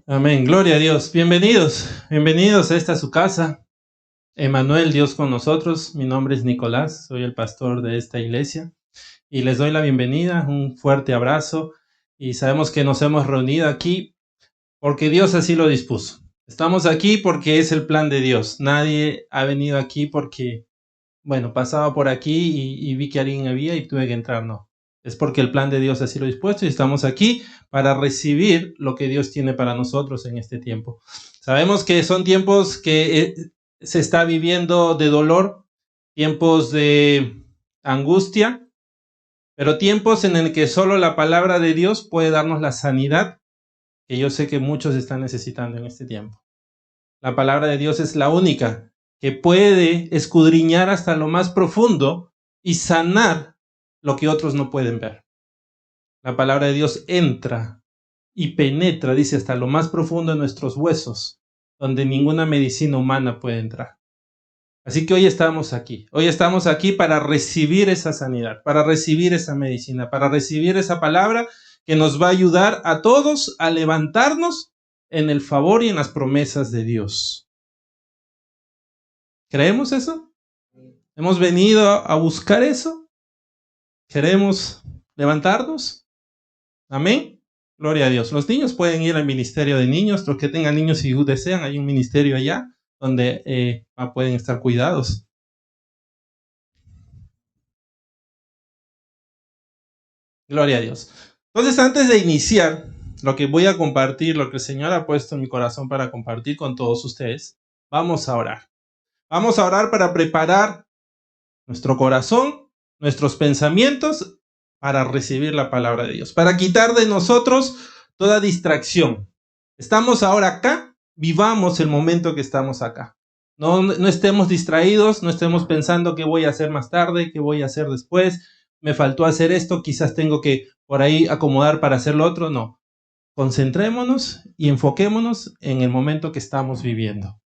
Amén, gloria a Dios. Bienvenidos a esta su casa. Emanuel, Dios con nosotros. Mi nombre es Nicolás, soy el pastor de esta iglesia y les doy la bienvenida, un fuerte abrazo y sabemos que nos hemos reunido aquí porque Dios así lo dispuso. Estamos aquí porque es el plan de Dios. Nadie ha venido aquí porque, pasaba por aquí y vi que alguien había y tuve que entrar, no. Es porque el plan de Dios así lo ha dispuesto y estamos aquí para recibir lo que Dios tiene para nosotros en este tiempo. Sabemos que son tiempos que se está viviendo de dolor, tiempos de angustia, pero tiempos en el que solo la palabra de Dios puede darnos la sanidad que yo sé que muchos están necesitando en este tiempo. La palabra de Dios es la única que puede escudriñar hasta lo más profundo y sanar lo que otros no pueden ver. La palabra de Dios entra y penetra, dice, hasta lo más profundo de nuestros huesos, donde ninguna medicina humana puede entrar. Así que hoy estamos aquí para recibir esa sanidad, para recibir esa medicina, para recibir esa palabra que nos va a ayudar a todos a levantarnos en el favor y en las promesas de Dios. ¿Creemos eso? ¿Hemos venido a buscar eso? ¿Queremos levantarnos? Amén. Gloria a Dios. Los niños pueden ir al ministerio de niños. Los que tengan niños y desean, hay un ministerio allá donde pueden estar cuidados. Gloria a Dios. Entonces, antes de iniciar lo que voy a compartir, lo que el Señor ha puesto en mi corazón para compartir con todos ustedes, vamos a orar. Vamos a orar para preparar nuestro corazón, nuestros pensamientos para recibir la palabra de Dios, para quitar de nosotros toda distracción. Estamos ahora acá, vivamos el momento que estamos acá. No estemos distraídos, no estemos pensando qué voy a hacer más tarde, qué voy a hacer después, me faltó hacer esto, quizás tengo que por ahí acomodar para hacer lo otro. No, concentrémonos y enfoquémonos en el momento que estamos viviendo.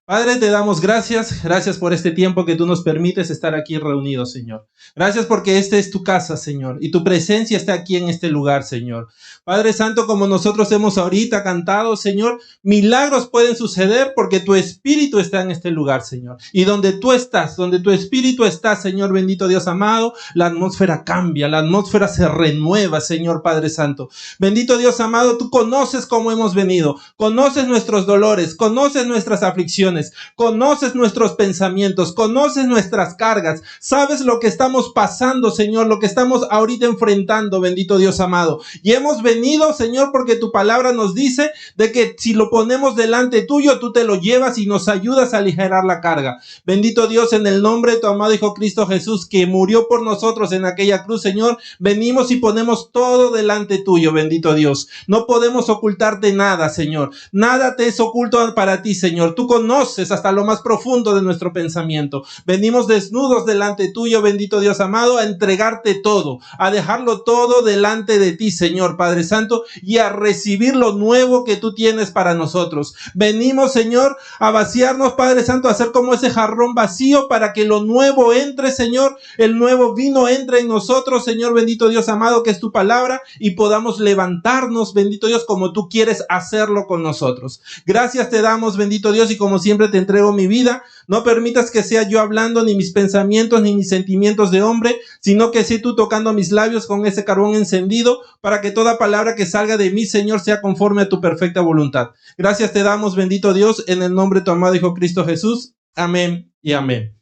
Padre, te damos gracias por este tiempo que tú nos permites estar aquí reunidos, Señor. Gracias porque esta es tu casa, Señor, y tu presencia está aquí en este lugar, Señor. Padre Santo, como nosotros hemos ahorita cantado, Señor, milagros pueden suceder porque tu espíritu está en este lugar, Señor. Y donde tú estás, donde tu espíritu está, Señor, bendito Dios amado, la atmósfera cambia, la atmósfera se renueva, Señor Padre Santo. Bendito Dios amado, tú conoces cómo hemos venido, conoces nuestros dolores, conoces nuestras aflicciones, conoces nuestros pensamientos, conoces nuestras cargas, sabes lo que estamos pasando, Señor, lo que estamos ahorita enfrentando, bendito Dios amado. Y hemos venido, Señor, porque tu palabra nos dice de que si lo ponemos delante tuyo, tú te lo llevas y nos ayudas a aligerar la carga. Bendito Dios, en el nombre de tu amado Hijo Cristo Jesús, que murió por nosotros en aquella cruz, Señor, venimos y ponemos todo delante tuyo, bendito Dios. No podemos ocultarte nada, Señor. Nada te es oculto para ti, Señor. Tú conoces hasta lo más profundo de nuestro pensamiento. Venimos desnudos delante tuyo, bendito Dios amado, a entregarte todo, a dejarlo todo delante de ti, Señor Padre Santo, y a recibir lo nuevo que tú tienes para nosotros. Venimos, Señor, a vaciarnos, Padre Santo, a hacer como ese jarrón vacío para que lo nuevo entre, Señor, el nuevo vino entre en nosotros, Señor bendito Dios amado, que es tu palabra, y podamos levantarnos, bendito Dios, como tú quieres hacerlo con nosotros. Gracias te damos, bendito Dios, y como siempre te entrego mi vida. No permitas que sea yo hablando, ni mis pensamientos, ni mis sentimientos de hombre, sino que sea tú tocando mis labios con ese carbón encendido, para que toda palabra que salga de mí, Señor, sea conforme a tu perfecta voluntad. Gracias te damos, bendito Dios, en el nombre de tu amado Hijo Cristo Jesús. Amén y amén.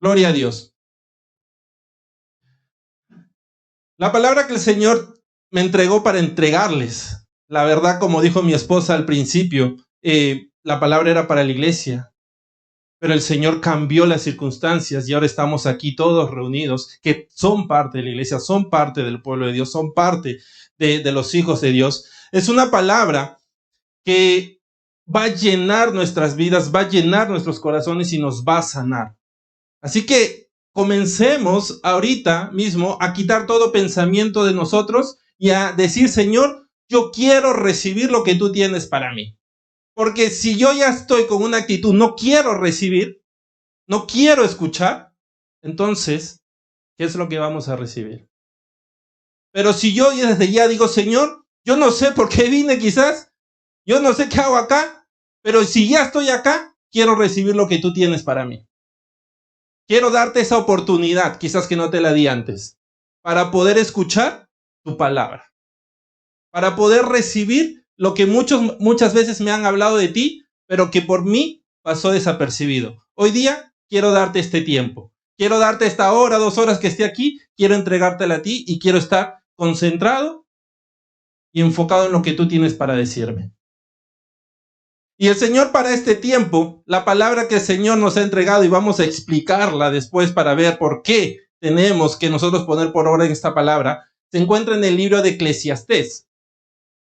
Gloria a Dios. La palabra que el Señor me entregó para entregarles, la verdad, como dijo mi esposa al principio, la palabra era para la iglesia, pero el Señor cambió las circunstancias y ahora estamos aquí todos reunidos, que son parte de la iglesia, son parte del pueblo de Dios, son parte de los hijos de Dios. Es una palabra que va a llenar nuestras vidas, va a llenar nuestros corazones y nos va a sanar. Así que comencemos ahorita mismo a quitar todo pensamiento de nosotros y a decir, Señor, yo quiero recibir lo que tú tienes para mí. Porque si yo ya estoy con una actitud, no quiero recibir, no quiero escuchar, entonces, ¿qué es lo que vamos a recibir? Pero si yo desde ya digo, Señor, yo no sé por qué vine quizás, Yo no sé qué hago acá, pero si ya estoy acá, quiero recibir lo que tú tienes para mí. Quiero darte esa oportunidad, quizás que no te la di antes, para poder escuchar tu palabra, para poder recibir lo que muchas veces me han hablado de ti, pero que por mí pasó desapercibido. Hoy día quiero darte este tiempo, quiero darte esta hora, 2 horas que esté aquí, quiero entregártela a ti y quiero estar concentrado y enfocado en lo que tú tienes para decirme. Y el Señor para este tiempo, la palabra que el Señor nos ha entregado, y vamos a explicarla después para ver por qué tenemos que nosotros poner por obra en esta palabra, se encuentra en el libro de Eclesiastés.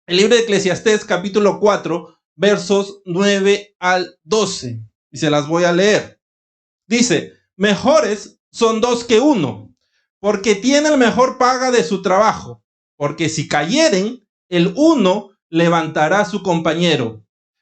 El libro de Eclesiastés, capítulo 4, versos 9 al 12. Y se las voy a leer. Dice, mejores son 2 que 1, porque tienen mejor paga de su trabajo. Porque si cayeren, el uno levantará a su compañero.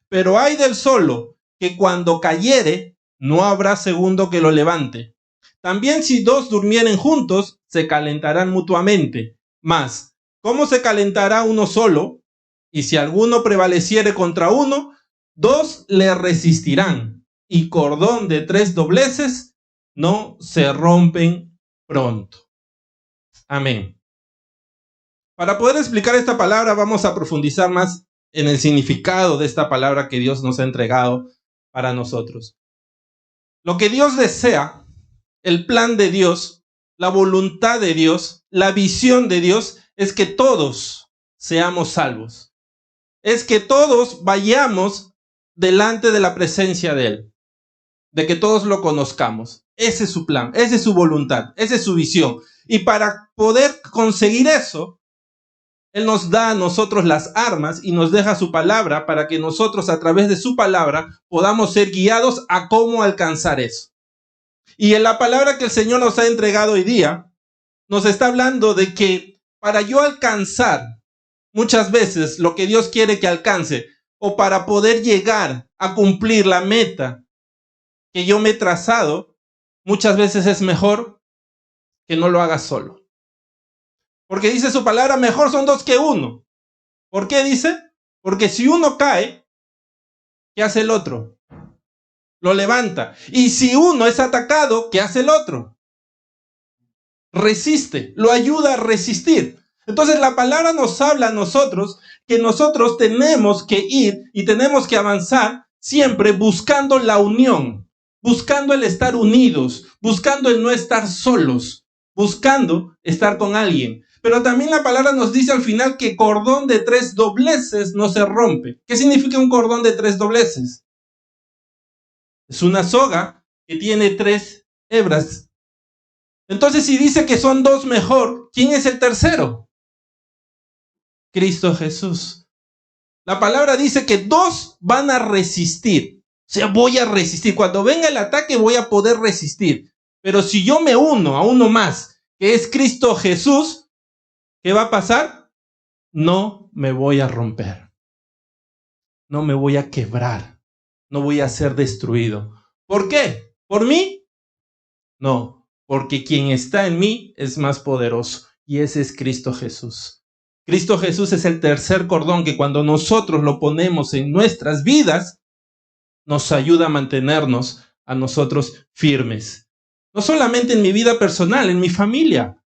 Pero hay del solo, que cuando cayere, no habrá segundo que lo levante. También si 2 durmieren juntos, se calentarán mutuamente. Mas, ¿cómo se calentará uno solo? Y si alguno prevaleciere contra uno, 2 le resistirán. Y cordón de 3 dobleces no se rompen pronto. Amén. Para poder explicar esta palabra, vamos a profundizar más en el significado de esta palabra que Dios nos ha entregado para nosotros. Lo que Dios desea, el plan de Dios, la voluntad de Dios, la visión de Dios, es que todos seamos salvos. Es que todos vayamos delante de la presencia de Él, de que todos lo conozcamos. Ese es su plan, esa es su voluntad, esa es su visión. Y para poder conseguir eso, Él nos da a nosotros las armas y nos deja su palabra para que nosotros a través de su palabra podamos ser guiados a cómo alcanzar eso. Y en la palabra que el Señor nos ha entregado hoy día, nos está hablando de que para yo alcanzar muchas veces lo que Dios quiere que alcance, o para poder llegar a cumplir la meta que yo me he trazado, muchas veces es mejor que no lo haga solo. Porque dice su palabra, mejor son 2 que 1. ¿Por qué dice? Porque si uno cae, ¿qué hace el otro? Lo levanta. Y si uno es atacado, ¿qué hace el otro? Resiste, lo ayuda a resistir. Entonces la palabra nos habla a nosotros que nosotros tenemos que ir y tenemos que avanzar siempre buscando la unión, buscando el estar unidos, buscando el no estar solos, buscando estar con alguien. Pero también la palabra nos dice al final que cordón de 3 dobleces no se rompe. ¿Qué significa un cordón de 3 dobleces? Es una soga que tiene 3 hebras. Entonces, si dice que son 2 mejor, ¿quién es el tercero? Cristo Jesús. La palabra dice que 2 van a resistir. O sea, voy a resistir. Cuando venga el ataque voy a poder resistir. Pero si yo me uno a uno más, que es Cristo Jesús, ¿qué va a pasar? No me voy a romper. No me voy a quebrar. No voy a ser destruido. ¿Por qué? ¿Por mí? No, porque quien está en mí es más poderoso. Y ese es Cristo Jesús. Cristo Jesús es el tercer cordón que cuando nosotros lo ponemos en nuestras vidas, nos ayuda a mantenernos a nosotros firmes. No solamente en mi vida personal, en mi familia.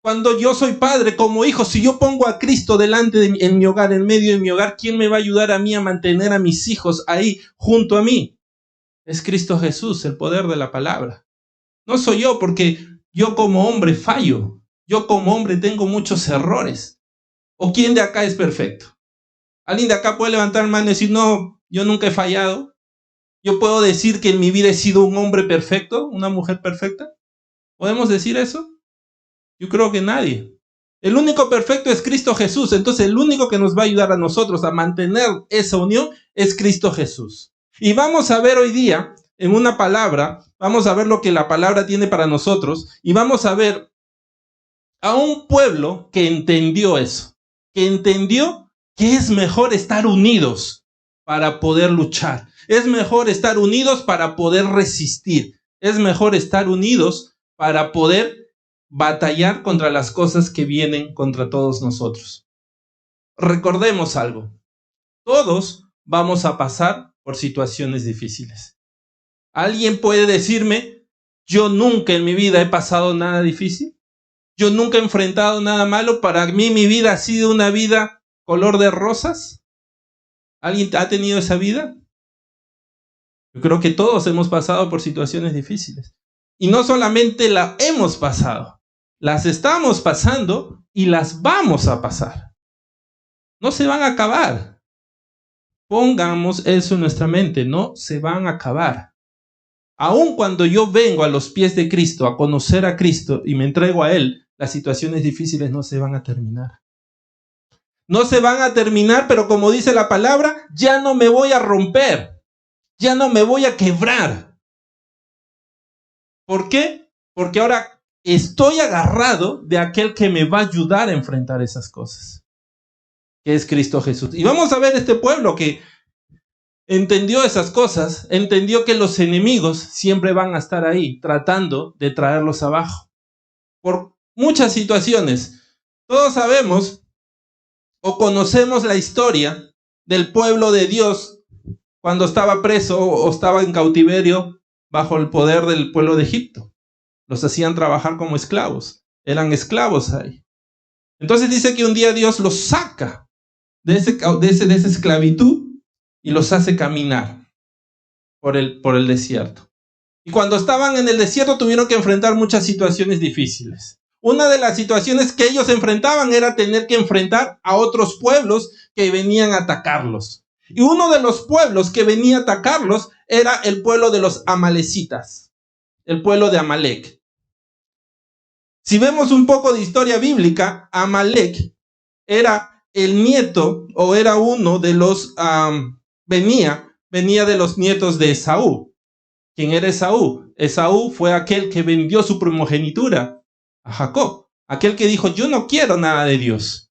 Cuando yo soy padre, como hijo, si yo pongo a Cristo delante de mí, en mi hogar, en medio de mi hogar, ¿quién me va a ayudar a mí a mantener a mis hijos ahí junto a mí? Es Cristo Jesús, el poder de la palabra. No soy yo, porque yo como hombre fallo. Yo como hombre tengo muchos errores. ¿O quién de acá es perfecto? ¿Alguien de acá puede levantar mano y decir, no, yo nunca he fallado? ¿Yo puedo decir que en mi vida he sido un hombre perfecto, una mujer perfecta? ¿Podemos decir eso? Yo creo que nadie. El único perfecto es Cristo Jesús. Entonces el único que nos va a ayudar a nosotros a mantener esa unión es Cristo Jesús. Y vamos a ver hoy día en una palabra, vamos a ver lo que la palabra tiene para nosotros y vamos a ver a un pueblo que entendió eso, que entendió que es mejor estar unidos para poder luchar. Es mejor estar unidos para poder resistir. Es mejor estar unidos para poder batallar contra las cosas que vienen contra todos nosotros. Recordemos algo. Todos vamos a pasar por situaciones difíciles. ¿Alguien puede decirme, yo nunca en mi vida he pasado nada difícil? ¿Yo nunca he enfrentado nada malo? ¿Para mí mi vida ha sido una vida color de rosas? ¿Alguien ha tenido esa vida? Yo creo que todos hemos pasado por situaciones difíciles. Y no solamente la hemos pasado, las estamos pasando y las vamos a pasar. No se van a acabar. Pongamos eso en nuestra mente, no se van a acabar. Aun cuando yo vengo a los pies de Cristo, a conocer a Cristo y me entrego a Él, las situaciones difíciles no se van a terminar. No se van a terminar, pero como dice la palabra, ya no me voy a romper, ya no me voy a quebrar. ¿Por qué? Porque ahora estoy agarrado de aquel que me va a ayudar a enfrentar esas cosas, que es Cristo Jesús. Y vamos a ver este pueblo que entendió esas cosas, entendió que los enemigos siempre van a estar ahí, tratando de traerlos abajo. Por muchas situaciones. Todos sabemos o conocemos la historia del pueblo de Dios cuando estaba preso o estaba en cautiverio bajo el poder del pueblo de Egipto. Los hacían trabajar como esclavos. Eran esclavos ahí. Entonces dice que un día Dios los saca de esa esclavitud y los hace caminar por el desierto. Y cuando estaban en el desierto tuvieron que enfrentar muchas situaciones difíciles. Una de las situaciones que ellos enfrentaban era tener que enfrentar a otros pueblos que venían a atacarlos. Y uno de los pueblos que venía a atacarlos era el pueblo de los amalecitas, el pueblo de Amalec. Si vemos un poco de historia bíblica, Amalec era el nieto o era uno de los, venía de los nietos de Esaú. ¿Quién era Esaú? Esaú fue aquel que vendió su primogenitura a Jacob. Aquel que dijo, yo no quiero nada de Dios.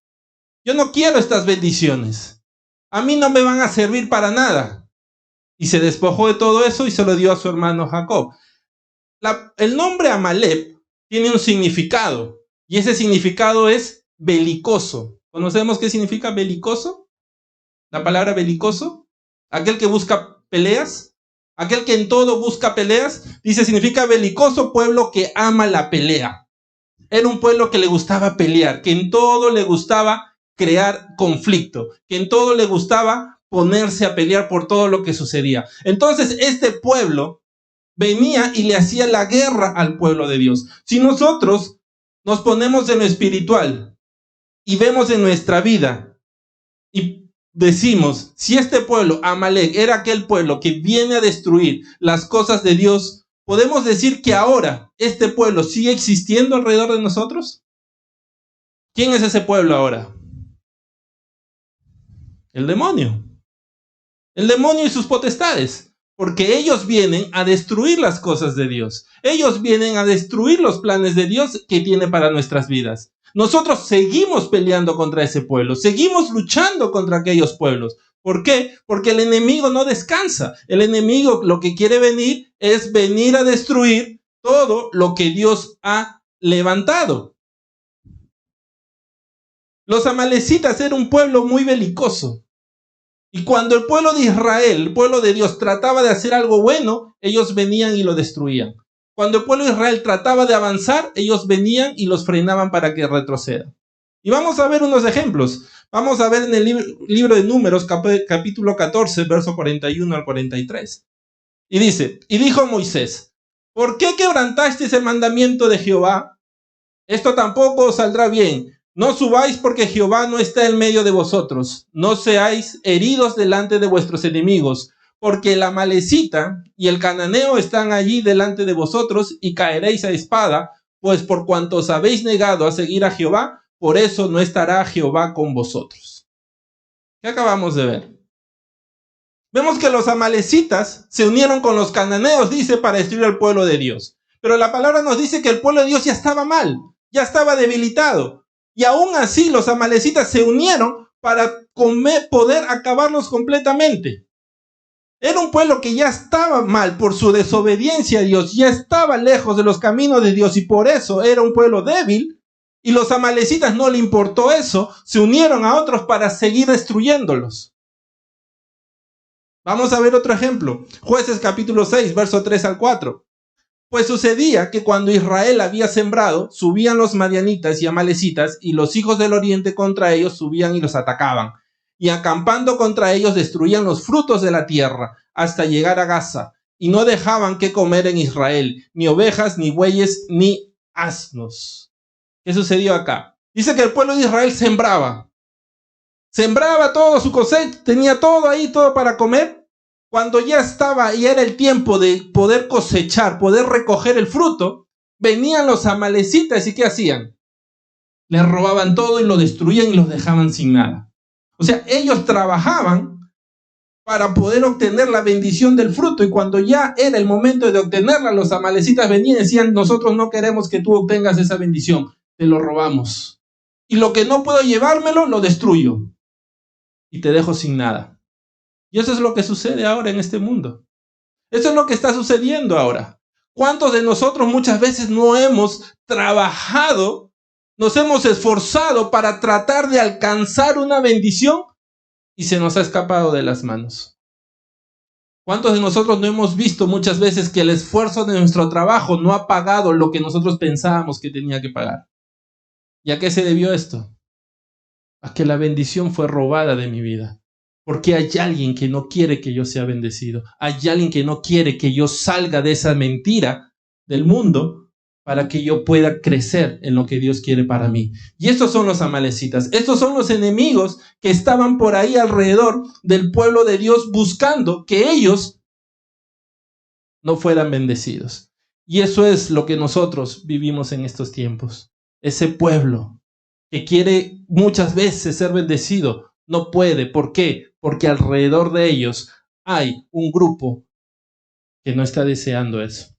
Yo no quiero estas bendiciones. A mí no me van a servir para nada. Y se despojó de todo eso y se lo dio a su hermano Jacob. El nombre Amalek tiene un significado. Y ese significado es belicoso. ¿Conocemos qué significa belicoso? La palabra belicoso. Aquel que busca peleas. Aquel que en todo busca peleas. Dice, significa belicoso, pueblo que ama la pelea. Era un pueblo que le gustaba pelear, que en todo le gustaba crear conflicto, que en todo le gustaba ponerse a pelear por todo lo que sucedía. Entonces este pueblo venía y le hacía la guerra al pueblo de Dios. Si nosotros nos ponemos en lo espiritual y vemos en nuestra vida y decimos, si este pueblo, Amalek, era aquel pueblo que viene a destruir las cosas de Dios, ¿podemos decir que ahora este pueblo sigue existiendo alrededor de nosotros? ¿Quién es ese pueblo ahora? El demonio. El demonio y sus potestades. Porque ellos vienen a destruir las cosas de Dios. Ellos vienen a destruir los planes de Dios que tiene para nuestras vidas. Nosotros seguimos peleando contra ese pueblo. Seguimos luchando contra aquellos pueblos. ¿Por qué? Porque el enemigo no descansa. El enemigo lo que quiere venir es venir a destruir todo lo que Dios ha levantado. Los amalecitas eran un pueblo muy belicoso. Y cuando el pueblo de Israel, el pueblo de Dios, trataba de hacer algo bueno, ellos venían y lo destruían. Cuando el pueblo de Israel trataba de avanzar, ellos venían y los frenaban para que retrocedan. Y vamos a ver unos ejemplos. Vamos a ver en el libro de Números, capítulo 14, verso 41 al 43. Y dice, y dijo Moisés, ¿por qué quebrantasteis el mandamiento de Jehová? Esto tampoco os saldrá bien. No subáis porque Jehová no está en medio de vosotros. No seáis heridos delante de vuestros enemigos, porque el amalecita y el cananeo están allí delante de vosotros y caeréis a espada, pues por cuanto os habéis negado a seguir a Jehová, por eso no estará Jehová con vosotros. ¿Qué acabamos de ver? Vemos que los amalecitas se unieron con los cananeos, dice, para destruir al pueblo de Dios. Pero la palabra nos dice que el pueblo de Dios ya estaba mal, ya estaba debilitado. Y aún así los amalecitas se unieron para poder acabarlos completamente. Era un pueblo que ya estaba mal por su desobediencia a Dios, ya estaba lejos de los caminos de Dios y por eso era un pueblo débil. Y los amalecitas no le importó eso, se unieron a otros para seguir destruyéndolos. Vamos a ver otro ejemplo. Jueces capítulo 6, verso 3 al 4. Pues sucedía que cuando Israel había sembrado, subían los madianitas y amalecitas, y los hijos del oriente contra ellos subían y los atacaban. Y acampando contra ellos destruían los frutos de la tierra, hasta llegar a Gaza, y no dejaban que comer en Israel, ni ovejas, ni bueyes, ni asnos. ¿Qué sucedió acá? Dice que el pueblo de Israel sembraba todo su cosecha, tenía todo ahí, todo para comer. Cuando ya era el tiempo de poder cosechar, poder recoger el fruto, venían los amalecitas y ¿qué hacían? Les robaban todo y lo destruían y los dejaban sin nada. O sea, ellos trabajaban para poder obtener la bendición del fruto, y cuando ya era el momento de obtenerla, los amalecitas venían y decían: nosotros no queremos que tú obtengas esa bendición, te lo robamos. Y lo que no puedo llevármelo, lo destruyo. Y te dejo sin nada. Y eso es lo que sucede ahora en este mundo. Eso es lo que está sucediendo ahora. ¿Cuántos de nosotros muchas veces no hemos trabajado, nos hemos esforzado para tratar de alcanzar una bendición y se nos ha escapado de las manos? ¿Cuántos de nosotros no hemos visto muchas veces que el esfuerzo de nuestro trabajo no ha pagado lo que nosotros pensábamos que tenía que pagar? ¿Y a qué se debió esto? A que la bendición fue robada de mi vida. Porque hay alguien que no quiere que yo sea bendecido. Hay alguien que no quiere que yo salga de esa mentira del mundo para que yo pueda crecer en lo que Dios quiere para mí. Y estos son los amalecitas. Estos son los enemigos que estaban por ahí alrededor del pueblo de Dios, buscando que ellos no fueran bendecidos. Y eso es lo que nosotros vivimos en estos tiempos. Ese pueblo que quiere muchas veces ser bendecido, no puede. ¿Por qué? Porque alrededor de ellos hay un grupo que no está deseando eso.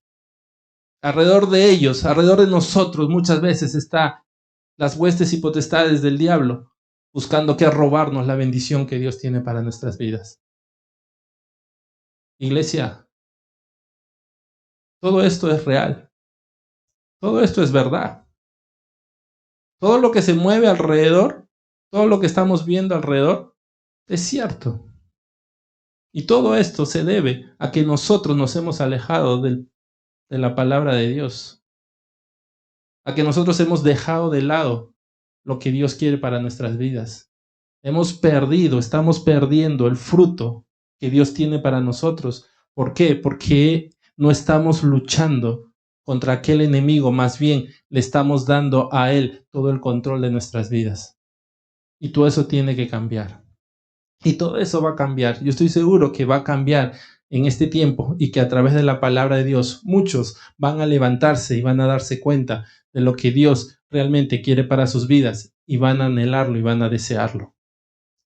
Alrededor de ellos, alrededor de nosotros, muchas veces está las huestes y potestades del diablo buscando que robarnos la bendición que Dios tiene para nuestras vidas. Iglesia, todo esto es real. Todo esto es verdad. Todo lo que se mueve alrededor, todo lo que estamos viendo alrededor, es cierto. Y todo esto se debe a que nosotros nos hemos alejado de la palabra de Dios. A que nosotros hemos dejado de lado lo que Dios quiere para nuestras vidas. Estamos perdiendo el fruto que Dios tiene para nosotros. ¿Por qué? Porque no estamos luchando contra aquel enemigo, más bien le estamos dando a él todo el control de nuestras vidas. Y todo eso tiene que cambiar. Y todo eso va a cambiar. Yo estoy seguro que va a cambiar en este tiempo y que a través de la palabra de Dios muchos van a levantarse y van a darse cuenta de lo que Dios realmente quiere para sus vidas y van a anhelarlo y van a desearlo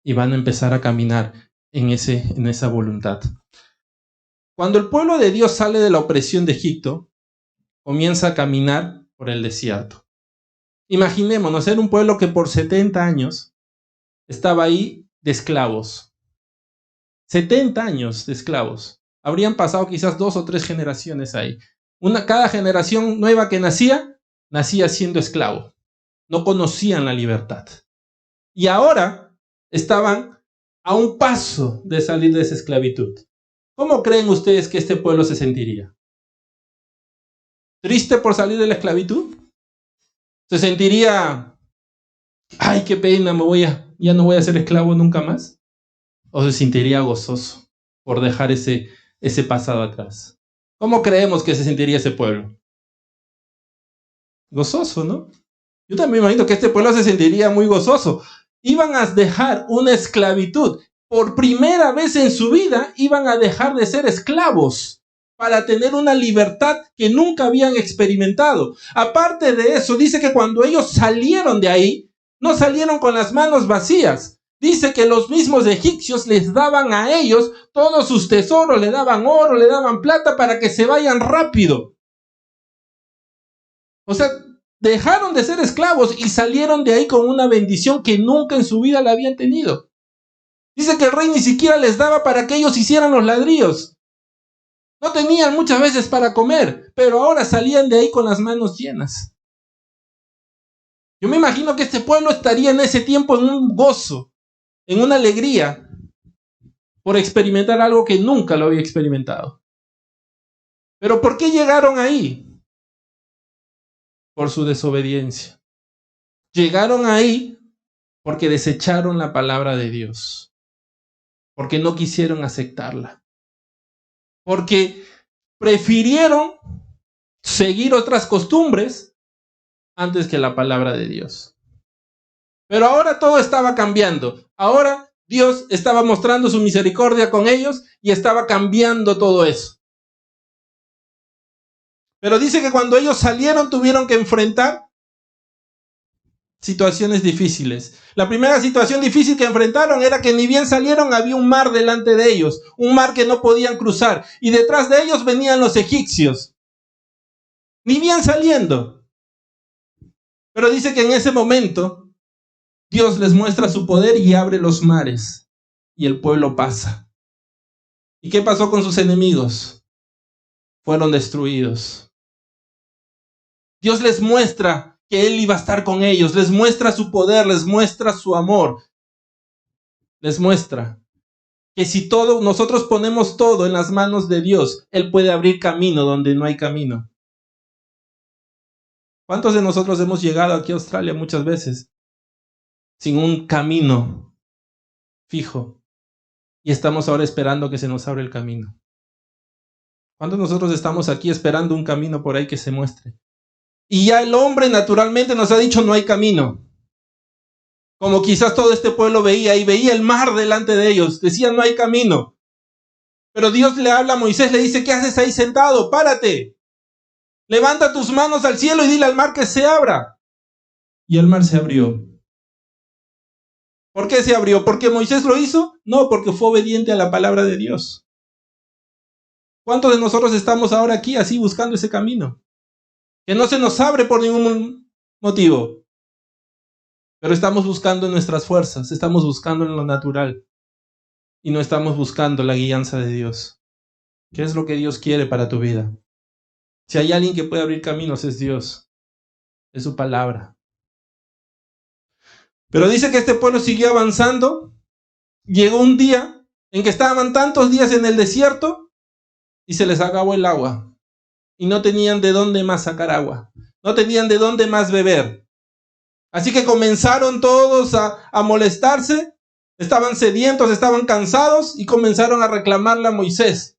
y van a empezar a caminar en esa voluntad. Cuando el pueblo de Dios sale de la opresión de Egipto, comienza a caminar por el desierto. Imaginémonos, era un pueblo que por 70 años estaba ahí de esclavos. 70 años de esclavos. Habrían pasado quizás 2 o 3 generaciones ahí. Cada generación nueva que nacía siendo esclavo. No conocían la libertad. Y ahora estaban a un paso de salir de esa esclavitud. ¿Cómo creen ustedes que este pueblo se sentiría? ¿Triste por salir de la esclavitud? ¿Se sentiría, ay, qué pena, ya no voy a ser esclavo nunca más? ¿O se sentiría gozoso por dejar ese pasado atrás? ¿Cómo creemos que se sentiría ese pueblo? Gozoso, ¿no? Yo también me imagino que este pueblo se sentiría muy gozoso. Iban a dejar una esclavitud. Por primera vez en su vida iban a dejar de ser esclavos para tener una libertad que nunca habían experimentado. Aparte de eso, dice que cuando ellos salieron de ahí, no salieron con las manos vacías. Dice que los mismos egipcios les daban a ellos todos sus tesoros, le daban oro, le daban plata para que se vayan rápido. O sea, dejaron de ser esclavos y salieron de ahí con una bendición que nunca en su vida la habían tenido. Dice que el rey ni siquiera les daba para que ellos hicieran los ladrillos. No tenían muchas veces para comer, pero ahora salían de ahí con las manos llenas. Yo me imagino que este pueblo estaría en ese tiempo en un gozo, en una alegría, por experimentar algo que nunca lo había experimentado. ¿Pero por qué llegaron ahí? Por su desobediencia. Llegaron ahí porque desecharon la palabra de Dios, porque no quisieron aceptarla, porque prefirieron seguir otras costumbres antes que la palabra de Dios. Pero ahora todo estaba cambiando. Ahora Dios estaba mostrando su misericordia con ellos y estaba cambiando todo eso. Pero dice que cuando ellos salieron tuvieron que enfrentar situaciones difíciles. La primera situación difícil que enfrentaron era que ni bien salieron había un mar delante de ellos, un mar que no podían cruzar, y detrás de ellos venían los egipcios. Ni bien saliendo. Pero dice que en ese momento Dios les muestra su poder y abre los mares, y el pueblo pasa. ¿Y qué pasó con sus enemigos? Fueron destruidos. Dios les muestra que Él iba a estar con ellos, les muestra su poder, les muestra su amor, les muestra que si nosotros ponemos todo en las manos de Dios, Él puede abrir camino donde no hay camino. ¿Cuántos de nosotros hemos llegado aquí a Australia muchas veces sin un camino fijo y estamos ahora esperando que se nos abra el camino? ¿Cuántos de nosotros estamos aquí esperando un camino por ahí que se muestre? Y ya el hombre naturalmente nos ha dicho no hay camino. Como quizás todo este pueblo veía el mar delante de ellos. Decían no hay camino. Pero Dios le habla a Moisés, le dice, ¿qué haces ahí sentado? Párate. Levanta tus manos al cielo y dile al mar que se abra. Y el mar se abrió. ¿Por qué se abrió? ¿Porque Moisés lo hizo? No, porque fue obediente a la palabra de Dios. ¿Cuántos de nosotros estamos ahora aquí así buscando ese camino? Que no se nos abre por ningún motivo. Pero estamos buscando nuestras fuerzas, estamos buscando en lo natural. Y no estamos buscando la guianza de Dios. ¿Qué es lo que Dios quiere para tu vida? Si hay alguien que puede abrir caminos, es Dios. Es su palabra. Pero dice que este pueblo siguió avanzando. Llegó un día en que estaban tantos días en el desierto y se les acabó el agua. Y no tenían de dónde más sacar agua. No tenían de dónde más beber. Así que comenzaron todos a molestarse. Estaban sedientos, estaban cansados y comenzaron a reclamarle a Moisés.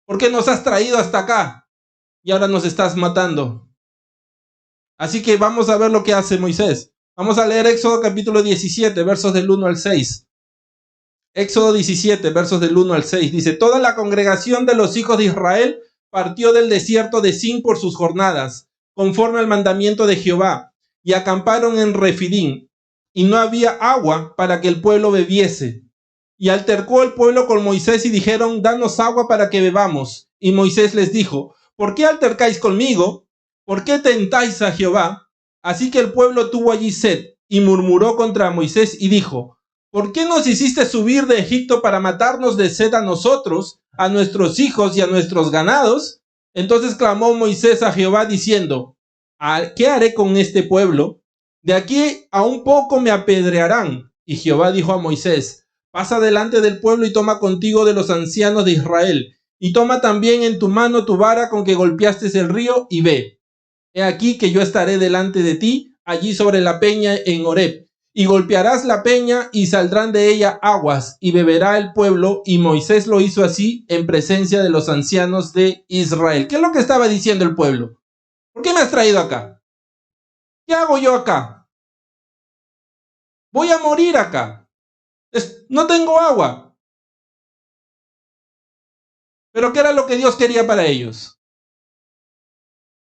¿Por qué nos has traído hasta acá? Y ahora nos estás matando. Así que vamos a ver lo que hace Moisés. Vamos a leer Éxodo capítulo 17, versos del 1 al 6. Éxodo 17, versos del 1 al 6. Dice, toda la congregación de los hijos de Israel partió del desierto de Sin por sus jornadas, conforme al mandamiento de Jehová, y acamparon en Refidim, y no había agua para que el pueblo bebiese. Y altercó el pueblo con Moisés y dijeron, danos agua para que bebamos. Y Moisés les dijo, ¿por qué altercáis conmigo? ¿Por qué tentáis a Jehová? Así que el pueblo tuvo allí sed, y murmuró contra Moisés y dijo, ¿por qué nos hiciste subir de Egipto para matarnos de sed a nosotros, a nuestros hijos y a nuestros ganados? Entonces clamó Moisés a Jehová diciendo, ¿qué haré con este pueblo? De aquí a un poco me apedrearán. Y Jehová dijo a Moisés, pasa delante del pueblo y toma contigo de los ancianos de Israel, y toma también en tu mano tu vara con que golpeaste el río, y ve. He aquí que yo estaré delante de ti, allí sobre la peña en Horeb, y golpearás la peña, y saldrán de ella aguas, y beberá el pueblo. Y Moisés lo hizo así en presencia de los ancianos de Israel. ¿Qué es lo que estaba diciendo el pueblo? ¿Por qué me has traído acá? ¿Qué hago yo acá? Voy a morir acá. No tengo agua. Pero ¿qué era lo que Dios quería para ellos?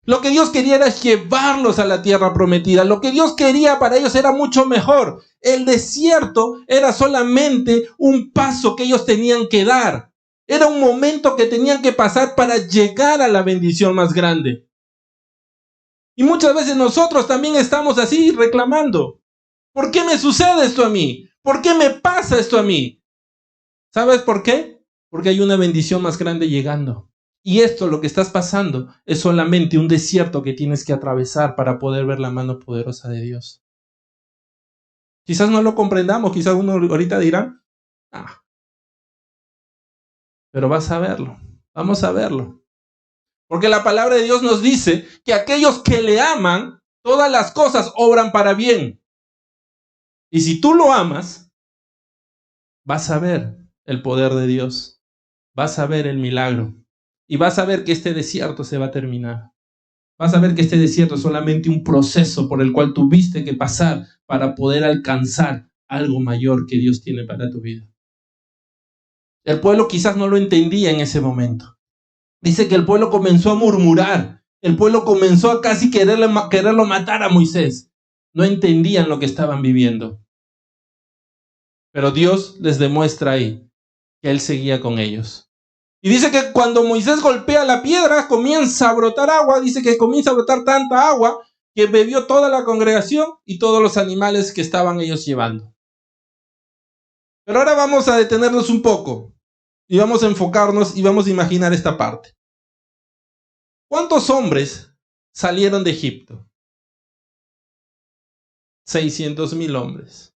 Lo que Dios quería era llevarlos a la tierra prometida. Lo que Dios quería para ellos era mucho mejor. El desierto era solamente un paso que ellos tenían que dar. Era un momento que tenían que pasar para llegar a la bendición más grande. Y muchas veces nosotros también estamos así reclamando. ¿Por qué me sucede esto a mí? ¿Por qué me pasa esto a mí? ¿Sabes por qué? Porque hay una bendición más grande llegando. Y esto, lo que estás pasando, es solamente un desierto que tienes que atravesar para poder ver la mano poderosa de Dios. Quizás no lo comprendamos, quizás uno ahorita dirá, Pero vas a verlo, vamos a verlo. Porque la palabra de Dios nos dice que aquellos que le aman, todas las cosas obran para bien. Y si tú lo amas, vas a ver el poder de Dios, vas a ver el milagro y vas a ver que este desierto se va a terminar. Vas a ver que este desierto es solamente un proceso por el cual tuviste que pasar para poder alcanzar algo mayor que Dios tiene para tu vida. El pueblo quizás no lo entendía en ese momento. Dice que el pueblo comenzó a murmurar. El pueblo comenzó a casi quererlo matar a Moisés. No entendían lo que estaban viviendo. Pero Dios les demuestra ahí que Él seguía con ellos. Y dice que cuando Moisés golpea la piedra, comienza a brotar agua. Dice que comienza a brotar tanta agua que bebió toda la congregación y todos los animales que estaban ellos llevando. Pero ahora vamos a detenernos un poco y vamos a enfocarnos y vamos a imaginar esta parte. ¿Cuántos hombres salieron de Egipto? 600,000 hombres.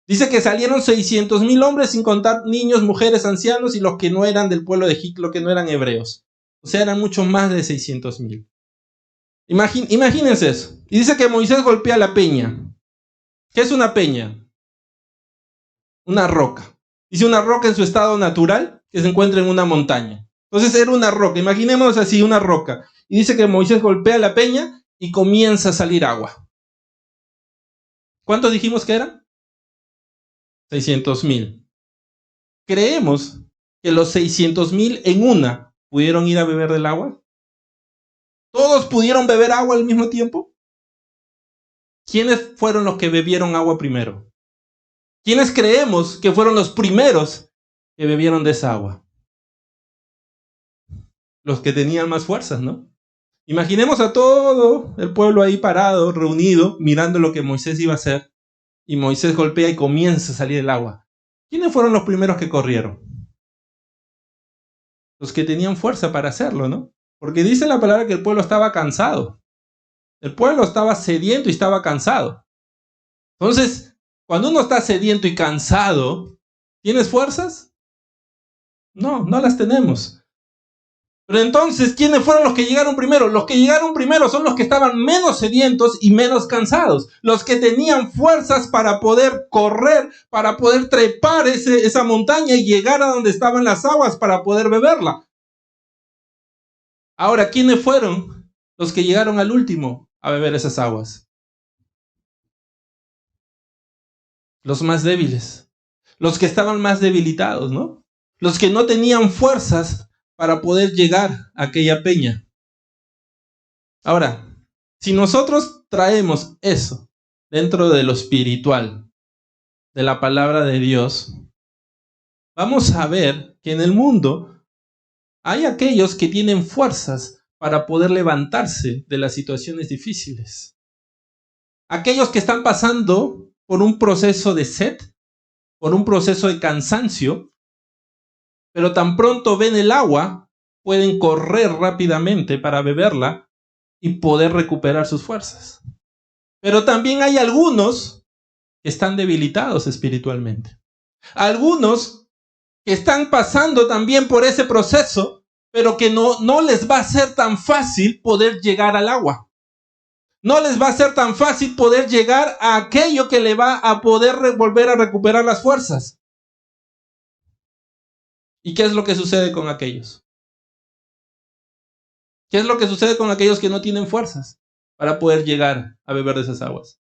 Dice que salieron 600,000 hombres sin contar niños, mujeres, ancianos y los que no eran del pueblo de Egipto, los que no eran hebreos. O sea, eran mucho más de 600,000. Imagínense eso. Y dice que Moisés golpea la peña. ¿Qué es una peña? Una roca. Dice una roca en su estado natural que se encuentra en una montaña. Entonces era una roca. Imaginemos así una roca. Y dice que Moisés golpea la peña y comienza a salir agua. ¿Cuántos dijimos que eran? 600,000. ¿Creemos que los 600,000 en una pudieron ir a beber del agua? ¿Todos pudieron beber agua al mismo tiempo? ¿Quiénes fueron los que bebieron agua primero? ¿Quiénes creemos que fueron los primeros que bebieron de esa agua? Los que tenían más fuerzas, ¿no? Imaginemos a todo el pueblo ahí parado, reunido, mirando lo que Moisés iba a hacer. Y Moisés golpea y comienza a salir el agua. ¿Quiénes fueron los primeros que corrieron? Los que tenían fuerza para hacerlo, ¿no? Porque dice la palabra que el pueblo estaba cansado. El pueblo estaba sediento y estaba cansado. Entonces, cuando uno está sediento y cansado, ¿tienes fuerzas? No, no las tenemos. Pero entonces, ¿quiénes fueron los que llegaron primero? Los que llegaron primero son los que estaban menos sedientos y menos cansados. Los que tenían fuerzas para poder correr, para poder trepar esa montaña y llegar a donde estaban las aguas para poder beberla. Ahora, ¿quiénes fueron los que llegaron al último a beber esas aguas? Los más débiles. Los que estaban más debilitados, ¿no? Los que no tenían fuerzas para poder llegar a aquella peña. Ahora, si nosotros traemos eso dentro de lo espiritual, de la palabra de Dios, vamos a ver que en el mundo hay aquellos que tienen fuerzas para poder levantarse de las situaciones difíciles. Aquellos que están pasando por un proceso de sed, por un proceso de cansancio, pero tan pronto ven el agua, pueden correr rápidamente para beberla y poder recuperar sus fuerzas. Pero también hay algunos que están debilitados espiritualmente. Algunos que están pasando también por ese proceso, pero que no les va a ser tan fácil poder llegar al agua. No les va a ser tan fácil poder llegar a aquello que le va a poder volver a recuperar las fuerzas. ¿Y qué es lo que sucede con aquellos? ¿Qué es lo que sucede con aquellos que no tienen fuerzas para poder llegar a beber de esas aguas?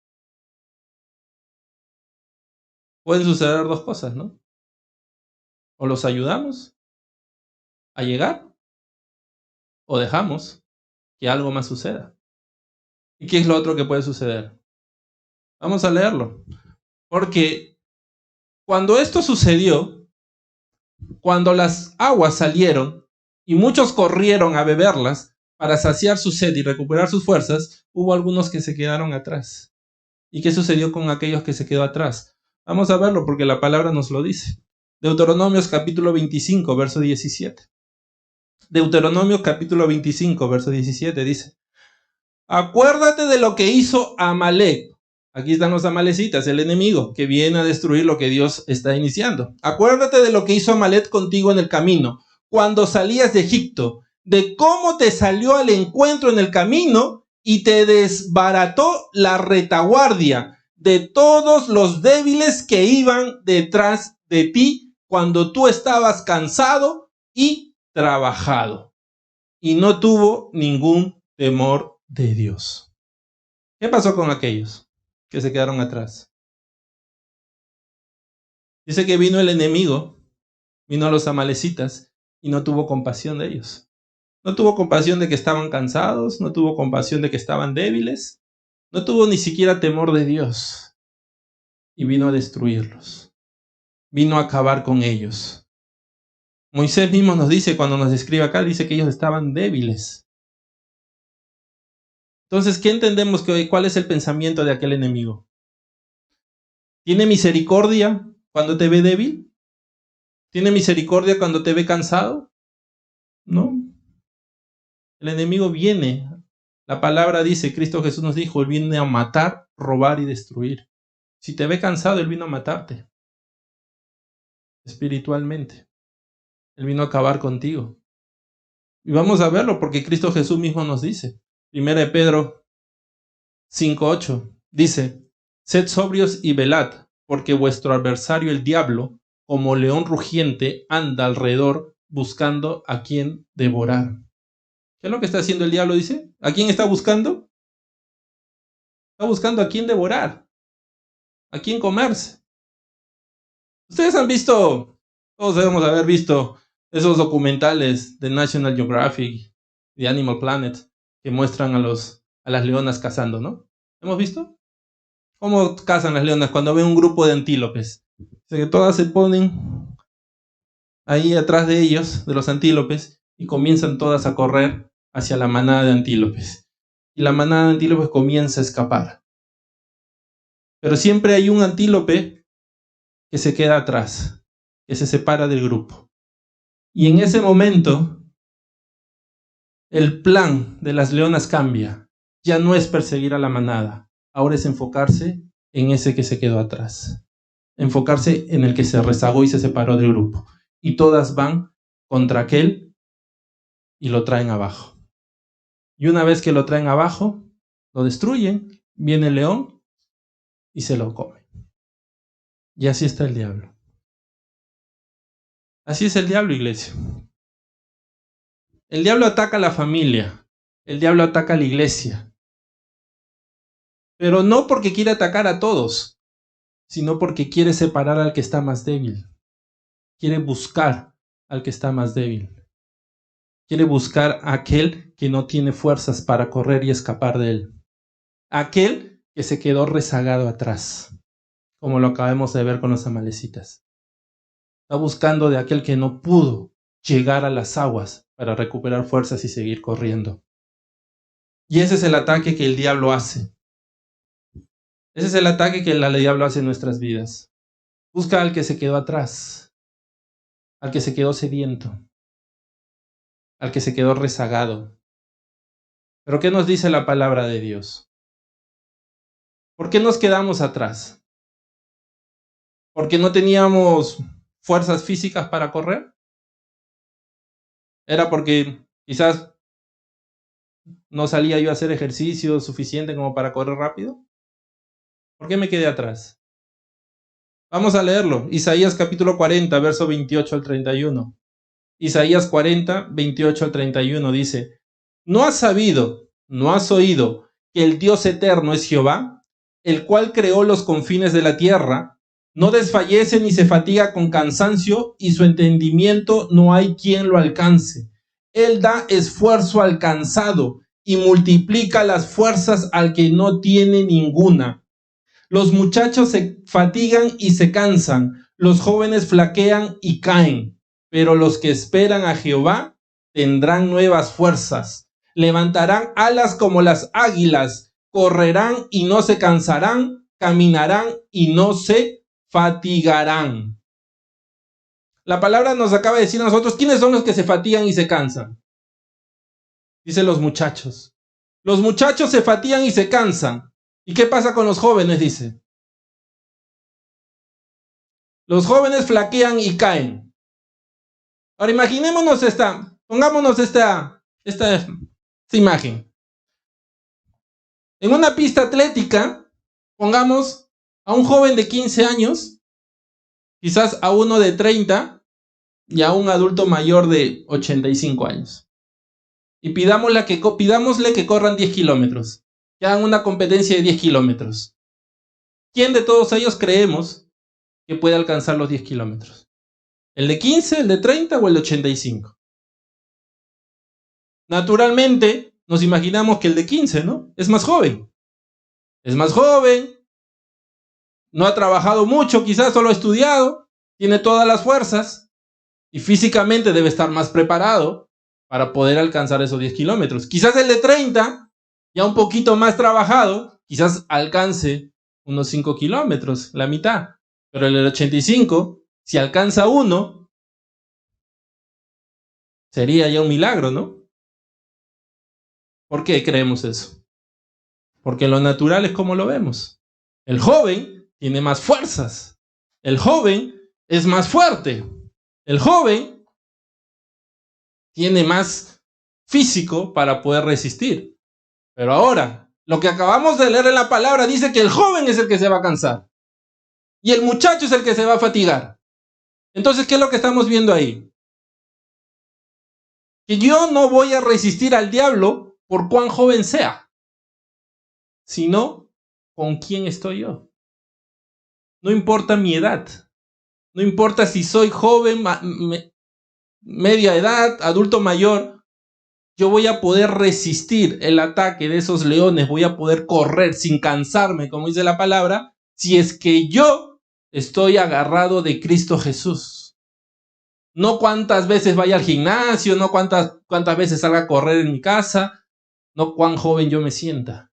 Pueden suceder dos cosas, ¿no? O los ayudamos a llegar o dejamos que algo más suceda. ¿Y qué es lo otro que puede suceder? Vamos a leerlo. Porque cuando esto sucedió, cuando las aguas salieron y muchos corrieron a beberlas para saciar su sed y recuperar sus fuerzas, hubo algunos que se quedaron atrás. ¿Y qué sucedió con aquellos que se quedó atrás? Vamos a verlo porque la palabra nos lo dice. Deuteronomios capítulo 25, verso 17. Deuteronomio capítulo 25, verso 17 dice: Acuérdate de lo que hizo Amalek. Aquí están los amalecitas, el enemigo que viene a destruir lo que Dios está iniciando. Acuérdate de lo que hizo Amalec contigo en el camino, cuando salías de Egipto, de cómo te salió al encuentro en el camino y te desbarató la retaguardia de todos los débiles que iban detrás de ti cuando tú estabas cansado y trabajado. Y no tuvo ningún temor de Dios. ¿Qué pasó con aquellos que se quedaron atrás? Dice que vino el enemigo, vino a los amalecitas y no tuvo compasión de ellos. No tuvo compasión de que estaban cansados, no tuvo compasión de que estaban débiles, no tuvo ni siquiera temor de Dios y vino a destruirlos, vino a acabar con ellos. Moisés mismo nos dice, cuando nos describe acá, dice que ellos estaban débiles. Entonces, ¿qué entendemos que hoy? ¿Cuál es el pensamiento de aquel enemigo? ¿Tiene misericordia cuando te ve débil? ¿Tiene misericordia cuando te ve cansado? No. El enemigo viene. La palabra dice, Cristo Jesús nos dijo, Él viene a matar, robar y destruir. Si te ve cansado, Él vino a matarte. Espiritualmente. Él vino a acabar contigo. Y vamos a verlo porque Cristo Jesús mismo nos dice. 1 de Pedro 5:8 dice, sed sobrios y velad, porque vuestro adversario el diablo, como león rugiente, anda alrededor buscando a quien devorar. ¿Qué es lo que está haciendo el diablo? Dice, ¿a quién está buscando? Está buscando a quién devorar, a quién comerse. Ustedes han visto, todos debemos haber visto esos documentales de National Geographic, de Animal Planet, que muestran a las leonas cazando, ¿no? ¿Hemos visto? ¿Cómo cazan las leonas cuando ven un grupo de antílopes? Dice que todas se ponen ahí atrás de ellos, de los antílopes, y comienzan todas a correr hacia la manada de antílopes. Y la manada de antílopes comienza a escapar. Pero siempre hay un antílope que se queda atrás, que se separa del grupo. Y en ese momento, el plan de las leonas cambia. Ya no es perseguir a la manada, ahora es enfocarse en ese que se quedó atrás. Enfocarse en el que se rezagó y se separó del grupo. Y todas van contra aquel y lo traen abajo. Y una vez que lo traen abajo, lo destruyen, viene el león y se lo come. Y así está el diablo. Así es el diablo, iglesia. El diablo ataca a la familia. El diablo ataca a la iglesia. Pero no porque quiere atacar a todos, sino porque quiere separar al que está más débil. Quiere buscar al que está más débil. Quiere buscar a aquel que no tiene fuerzas para correr y escapar de él. Aquel que se quedó rezagado atrás, como lo acabamos de ver con los amalecitas. Está buscando de aquel que no pudo llegar a las aguas para recuperar fuerzas y seguir corriendo. Y ese es el ataque que el diablo hace. Ese es el ataque que el diablo hace en nuestras vidas. Busca al que se quedó atrás, al que se quedó sediento, al que se quedó rezagado. Pero ¿qué nos dice la palabra de Dios? ¿Por qué nos quedamos atrás? ¿Porque no teníamos fuerzas físicas para correr? ¿Era porque quizás no salía yo a hacer ejercicio suficiente como para correr rápido? ¿Por qué me quedé atrás? Vamos a leerlo. Isaías capítulo 40, verso 28 al 31. Isaías 40, 28 al 31 dice, ¿no has sabido, no has oído que el Dios eterno es Jehová, el cual creó los confines de la tierra? No desfallece ni se fatiga con cansancio, y su entendimiento no hay quien lo alcance. Él da esfuerzo al cansado y multiplica las fuerzas al que no tiene ninguna. Los muchachos se fatigan y se cansan, los jóvenes flaquean y caen, pero los que esperan a Jehová tendrán nuevas fuerzas, levantarán alas como las águilas, correrán y no se cansarán, caminarán y no se fatigarán. La palabra nos acaba de decir a nosotros, ¿quiénes son los que se fatigan y se cansan? Dice los muchachos. Los muchachos se fatigan y se cansan. ¿Y qué pasa con los jóvenes? Dice. Los jóvenes flaquean y caen. Ahora imaginémonos pongámonos esta imagen. En una pista atlética, pongamos a un joven de 15 años, quizás a uno de 30 y a un adulto mayor de 85 años. Y pidámosle que corran 10 kilómetros, que hagan una competencia de 10 kilómetros. ¿Quién de todos ellos creemos que puede alcanzar los 10 kilómetros? ¿El de 15, el de 30 o el de 85? Naturalmente, nos imaginamos que el de 15, ¿no? Es más joven. Es más joven, no ha trabajado mucho, quizás solo ha estudiado, tiene todas las fuerzas y físicamente debe estar más preparado para poder alcanzar esos 10 kilómetros. Quizás el de 30, ya un poquito más trabajado, quizás alcance unos 5 kilómetros, la mitad. Pero el de 85, si alcanza uno, sería ya un milagro, ¿no? ¿Por qué creemos eso? Porque lo natural es como lo vemos. El joven tiene más fuerzas. El joven es más fuerte. El joven tiene más físico para poder resistir. Pero ahora, lo que acabamos de leer en la palabra dice que el joven es el que se va a cansar. Y el muchacho es el que se va a fatigar. Entonces, ¿qué es lo que estamos viendo ahí? Que yo no voy a resistir al diablo por cuán joven sea, sino con quién estoy yo. No importa mi edad. No importa si soy joven, media edad, adulto mayor. Yo voy a poder resistir el ataque de esos leones. Voy a poder correr sin cansarme, como dice la palabra, si es que yo estoy agarrado de Cristo Jesús. No cuántas veces vaya al gimnasio, no cuántas veces salga a correr en mi casa, no cuán joven yo me sienta,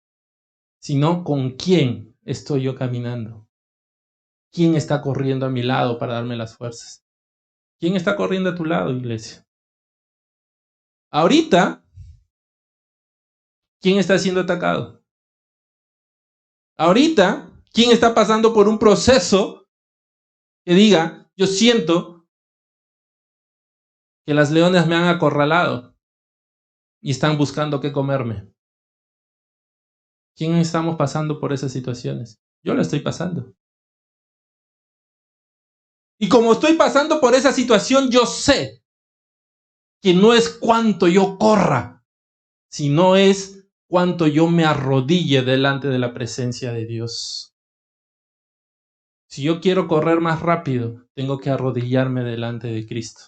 sino con quién estoy yo caminando. ¿Quién está corriendo a mi lado para darme las fuerzas? ¿Quién está corriendo a tu lado, iglesia? Ahorita, ¿quién está siendo atacado? Ahorita, ¿quién está pasando por un proceso que diga, yo siento que las leones me han acorralado y están buscando qué comerme? ¿Quién estamos pasando por esas situaciones? Yo la estoy pasando. Y como estoy pasando por esa situación, yo sé que no es cuánto yo corra, sino es cuánto yo me arrodille delante de la presencia de Dios. Si yo quiero correr más rápido, tengo que arrodillarme delante de Cristo.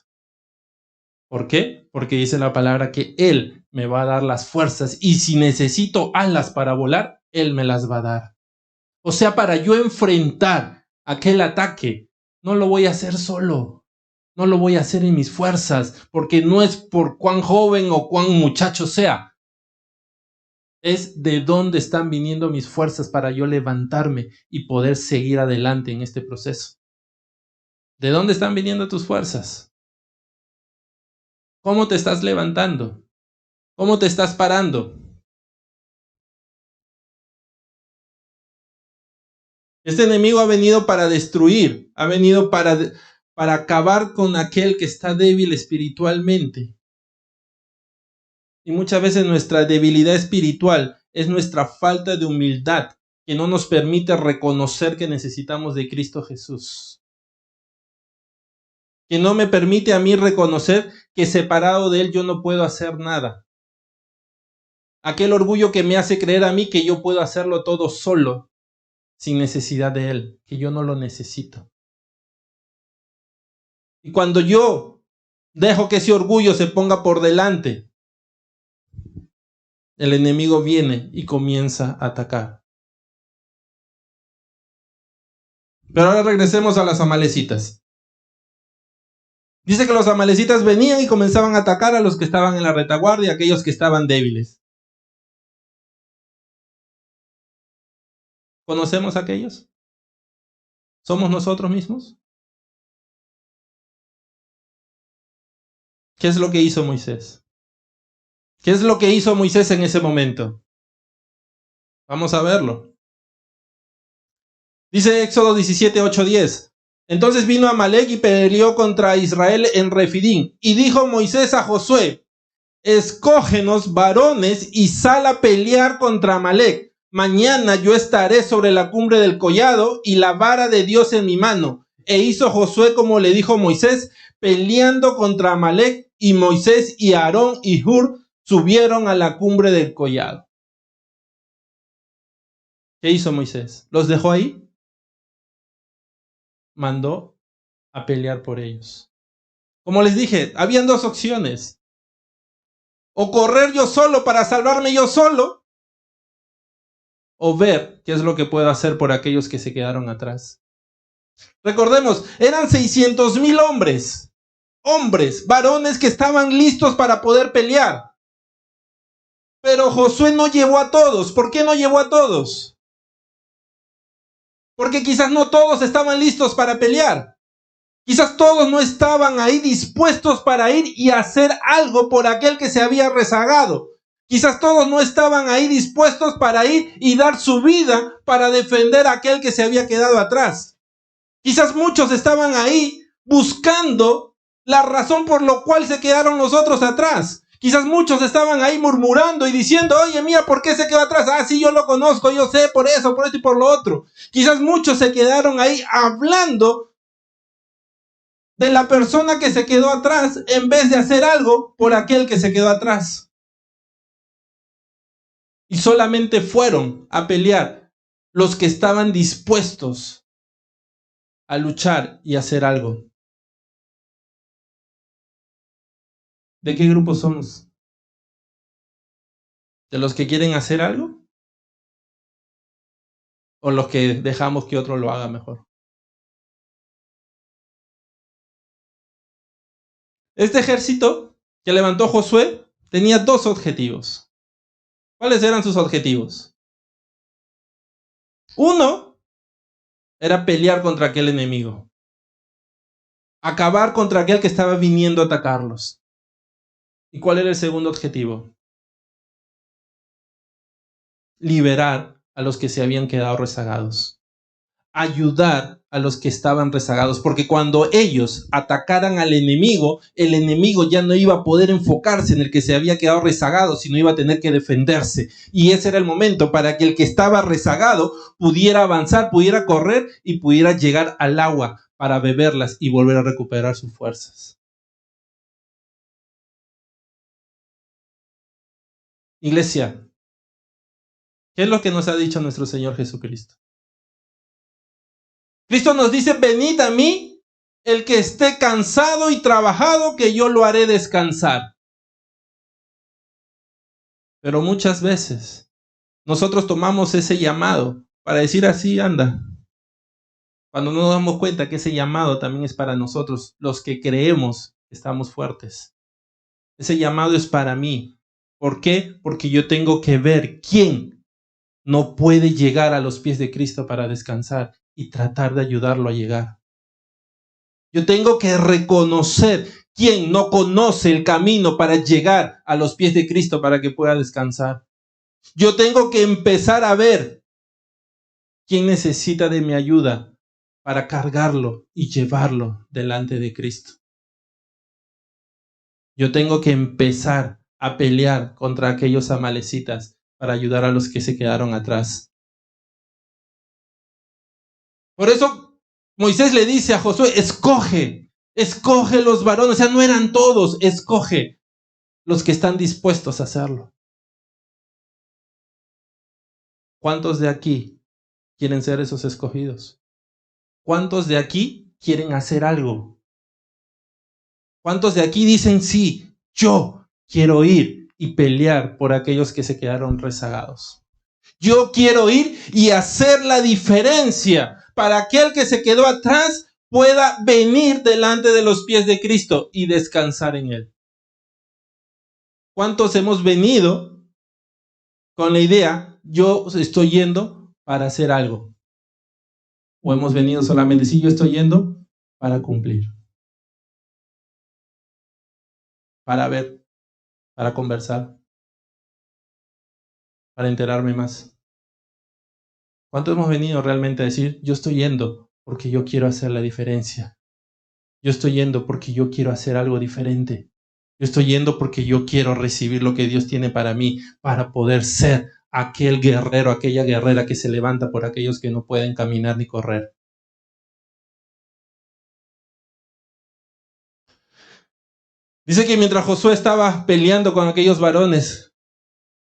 ¿Por qué? Porque dice la palabra que Él me va a dar las fuerzas y si necesito alas para volar, Él me las va a dar. O sea, para yo enfrentar aquel ataque, no lo voy a hacer solo. No lo voy a hacer en mis fuerzas, porque no es por cuán joven o cuán muchacho sea. Es de dónde están viniendo mis fuerzas para yo levantarme y poder seguir adelante en este proceso. ¿De dónde están viniendo tus fuerzas? ¿Cómo te estás levantando? ¿Cómo te estás parando? Este enemigo ha venido para destruir, ha venido para acabar con aquel que está débil espiritualmente. Y muchas veces nuestra debilidad espiritual es nuestra falta de humildad que no nos permite reconocer que necesitamos de Cristo Jesús. Que no me permite a mí reconocer que separado de Él yo no puedo hacer nada. Aquel orgullo que me hace creer a mí que yo puedo hacerlo todo solo, sin necesidad de Él, que yo no lo necesito. Y cuando yo dejo que ese orgullo se ponga por delante, el enemigo viene y comienza a atacar. Pero ahora regresemos a las amalecitas. Dice que los amalecitas venían y comenzaban a atacar a los que estaban en la retaguardia, a aquellos que estaban débiles. ¿Conocemos a aquellos? ¿Somos nosotros mismos? ¿Qué es lo que hizo Moisés? ¿Qué es lo que hizo Moisés en ese momento? Vamos a verlo. Dice Éxodo 17, 8, 10. Entonces vino Amalek y peleó contra Israel en Refidim. Y dijo Moisés a Josué: escógenos varones y sal a pelear contra Amalek. Mañana yo estaré sobre la cumbre del collado y la vara de Dios en mi mano. E hizo Josué como le dijo Moisés, peleando contra Amalek, y Moisés y Aarón y Hur subieron a la cumbre del collado. ¿Qué hizo Moisés? ¿Los dejó ahí? Mandó a pelear por ellos. Como les dije, habían dos opciones. O correr yo solo para salvarme yo solo, o ver qué es lo que puedo hacer por aquellos que se quedaron atrás. Recordemos, eran 600,000 hombres, varones que estaban listos para poder pelear. Pero Josué no llevó a todos. ¿Por qué no llevó a todos? Porque quizás no todos estaban listos para pelear. Quizás todos no estaban ahí dispuestos para ir y hacer algo por aquel que se había rezagado. Quizás todos no estaban ahí dispuestos para ir y dar su vida para defender a aquel que se había quedado atrás. Quizás muchos estaban ahí buscando la razón por la cual se quedaron los otros atrás. Quizás muchos estaban ahí murmurando y diciendo: oye, mira, ¿por qué se quedó atrás? Ah, sí, yo lo conozco, yo sé por eso, por esto y por lo otro. Quizás muchos se quedaron ahí hablando de la persona que se quedó atrás en vez de hacer algo por aquel que se quedó atrás. Y solamente fueron a pelear los que estaban dispuestos a luchar y hacer algo. ¿De qué grupo somos? ¿De los que quieren hacer algo? ¿O los que dejamos que otro lo haga mejor? Este ejército que levantó Josué tenía dos objetivos. ¿Cuáles eran sus objetivos? Uno era pelear contra aquel enemigo. Acabar contra aquel que estaba viniendo a atacarlos. ¿Y cuál era el segundo objetivo? Liberar a los que se habían quedado rezagados. Ayudar a los que estaban rezagados, porque cuando ellos atacaran al enemigo, el enemigo ya no iba a poder enfocarse en el que se había quedado rezagado, sino iba a tener que defenderse. Y ese era el momento para que el que estaba rezagado pudiera avanzar, pudiera correr y pudiera llegar al agua para beberlas y volver a recuperar sus fuerzas. Iglesia, ¿qué es lo que nos ha dicho nuestro Señor Jesucristo? Cristo nos dice: venid a mí, el que esté cansado y trabajado, que yo lo haré descansar. Pero muchas veces nosotros tomamos ese llamado para decir: así anda. Cuando no nos damos cuenta que ese llamado también es para nosotros, los que creemos que estamos fuertes. Ese llamado es para mí. ¿Por qué? Porque yo tengo que ver quién no puede llegar a los pies de Cristo para descansar y tratar de ayudarlo a llegar. Yo tengo que reconocer quién no conoce el camino para llegar a los pies de Cristo para que pueda descansar. Yo tengo que empezar a ver quién necesita de mi ayuda para cargarlo y llevarlo delante de Cristo. Yo tengo que empezar a pelear contra aquellos amalecitas para ayudar a los que se quedaron atrás. Por eso Moisés le dice a Josué: escoge los varones. O sea, no eran todos, escoge los que están dispuestos a hacerlo. ¿Cuántos de aquí quieren ser esos escogidos? ¿Cuántos de aquí quieren hacer algo? ¿Cuántos de aquí dicen: sí, yo quiero ir y pelear por aquellos que se quedaron rezagados? Yo quiero ir y hacer la diferencia para aquel que se quedó atrás pueda venir delante de los pies de Cristo y descansar en Él. ¿Cuántos hemos venido con la idea: yo estoy yendo para hacer algo? ¿O hemos venido solamente: sí, yo estoy yendo para cumplir, para ver, para conversar, para enterarme más? ¿Cuánto hemos venido realmente a decir, yo estoy yendo porque yo quiero hacer la diferencia? Yo estoy yendo porque yo quiero hacer algo diferente. Yo estoy yendo porque yo quiero recibir lo que Dios tiene para mí, para poder ser aquel guerrero, aquella guerrera que se levanta por aquellos que no pueden caminar ni correr. Dice que mientras Josué estaba peleando con aquellos varones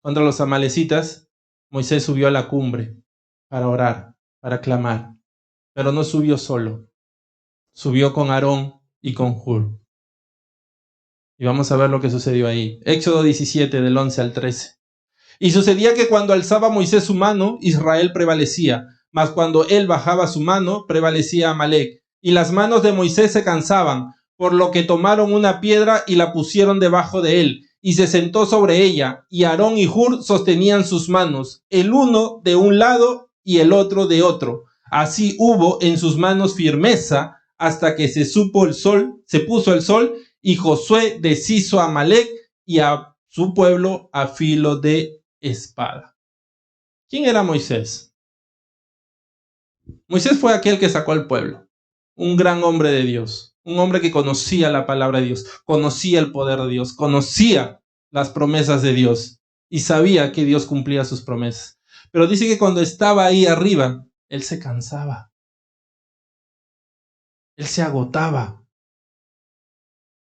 contra los amalecitas, Moisés subió a la cumbre para orar, para clamar, pero no subió solo, subió con Aarón y con Hur. Y vamos a ver lo que sucedió ahí. Éxodo 17, del 11 al 13. Y sucedía que cuando alzaba Moisés su mano, Israel prevalecía, mas cuando él bajaba su mano, prevalecía Amalec. Y las manos de Moisés se cansaban, por lo que tomaron una piedra y la pusieron debajo de él, y se sentó sobre ella, y Aarón y Hur sostenían sus manos, el uno de un lado y el otro de otro. Así hubo en sus manos firmeza, hasta que se puso el sol, y Josué deshizo a Amalec y a su pueblo a filo de espada. ¿Quién era Moisés? Moisés fue aquel que sacó al pueblo, un gran hombre de Dios, un hombre que conocía la palabra de Dios, conocía el poder de Dios, conocía las promesas de Dios y sabía que Dios cumplía sus promesas. Pero dice que cuando estaba ahí arriba, él se cansaba, él se agotaba.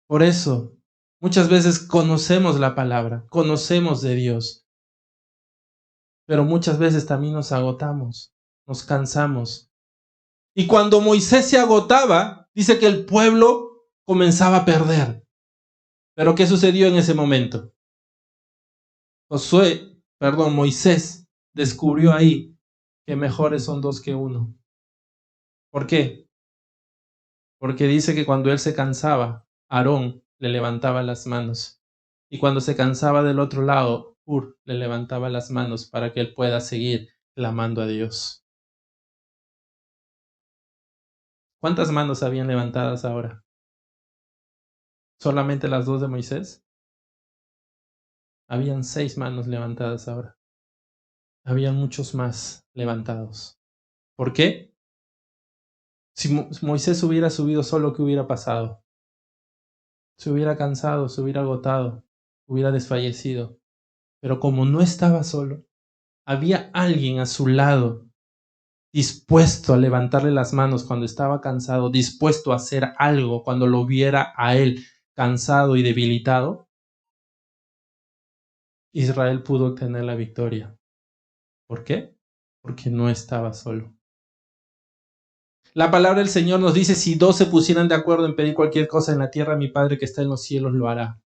Por eso, muchas veces conocemos la palabra, conocemos de Dios, pero muchas veces también nos agotamos, nos cansamos. Y cuando Moisés se agotaba, dice que el pueblo comenzaba a perder. Pero ¿qué sucedió en ese momento? Moisés descubrió ahí que mejores son dos que uno. ¿Por qué? Porque dice que cuando él se cansaba, Aarón le levantaba las manos. Y cuando se cansaba del otro lado, Hur le levantaba las manos para que él pueda seguir clamando a Dios. ¿Cuántas manos habían levantadas ahora? ¿Solamente las dos de Moisés? Habían 6 manos levantadas ahora. Habían muchos más levantados. ¿Por qué? Si Moisés hubiera subido solo, ¿qué hubiera pasado? Se hubiera cansado, se hubiera agotado, hubiera desfallecido. Pero como no estaba solo, había alguien a su lado dispuesto a levantarle las manos cuando estaba cansado, dispuesto a hacer algo cuando lo viera a él cansado y debilitado. Israel pudo obtener la victoria. ¿Por qué? Porque no estaba solo. La palabra del Señor nos dice, si 2 se pusieran de acuerdo en pedir cualquier cosa en la tierra, mi Padre que está en los cielos lo hará.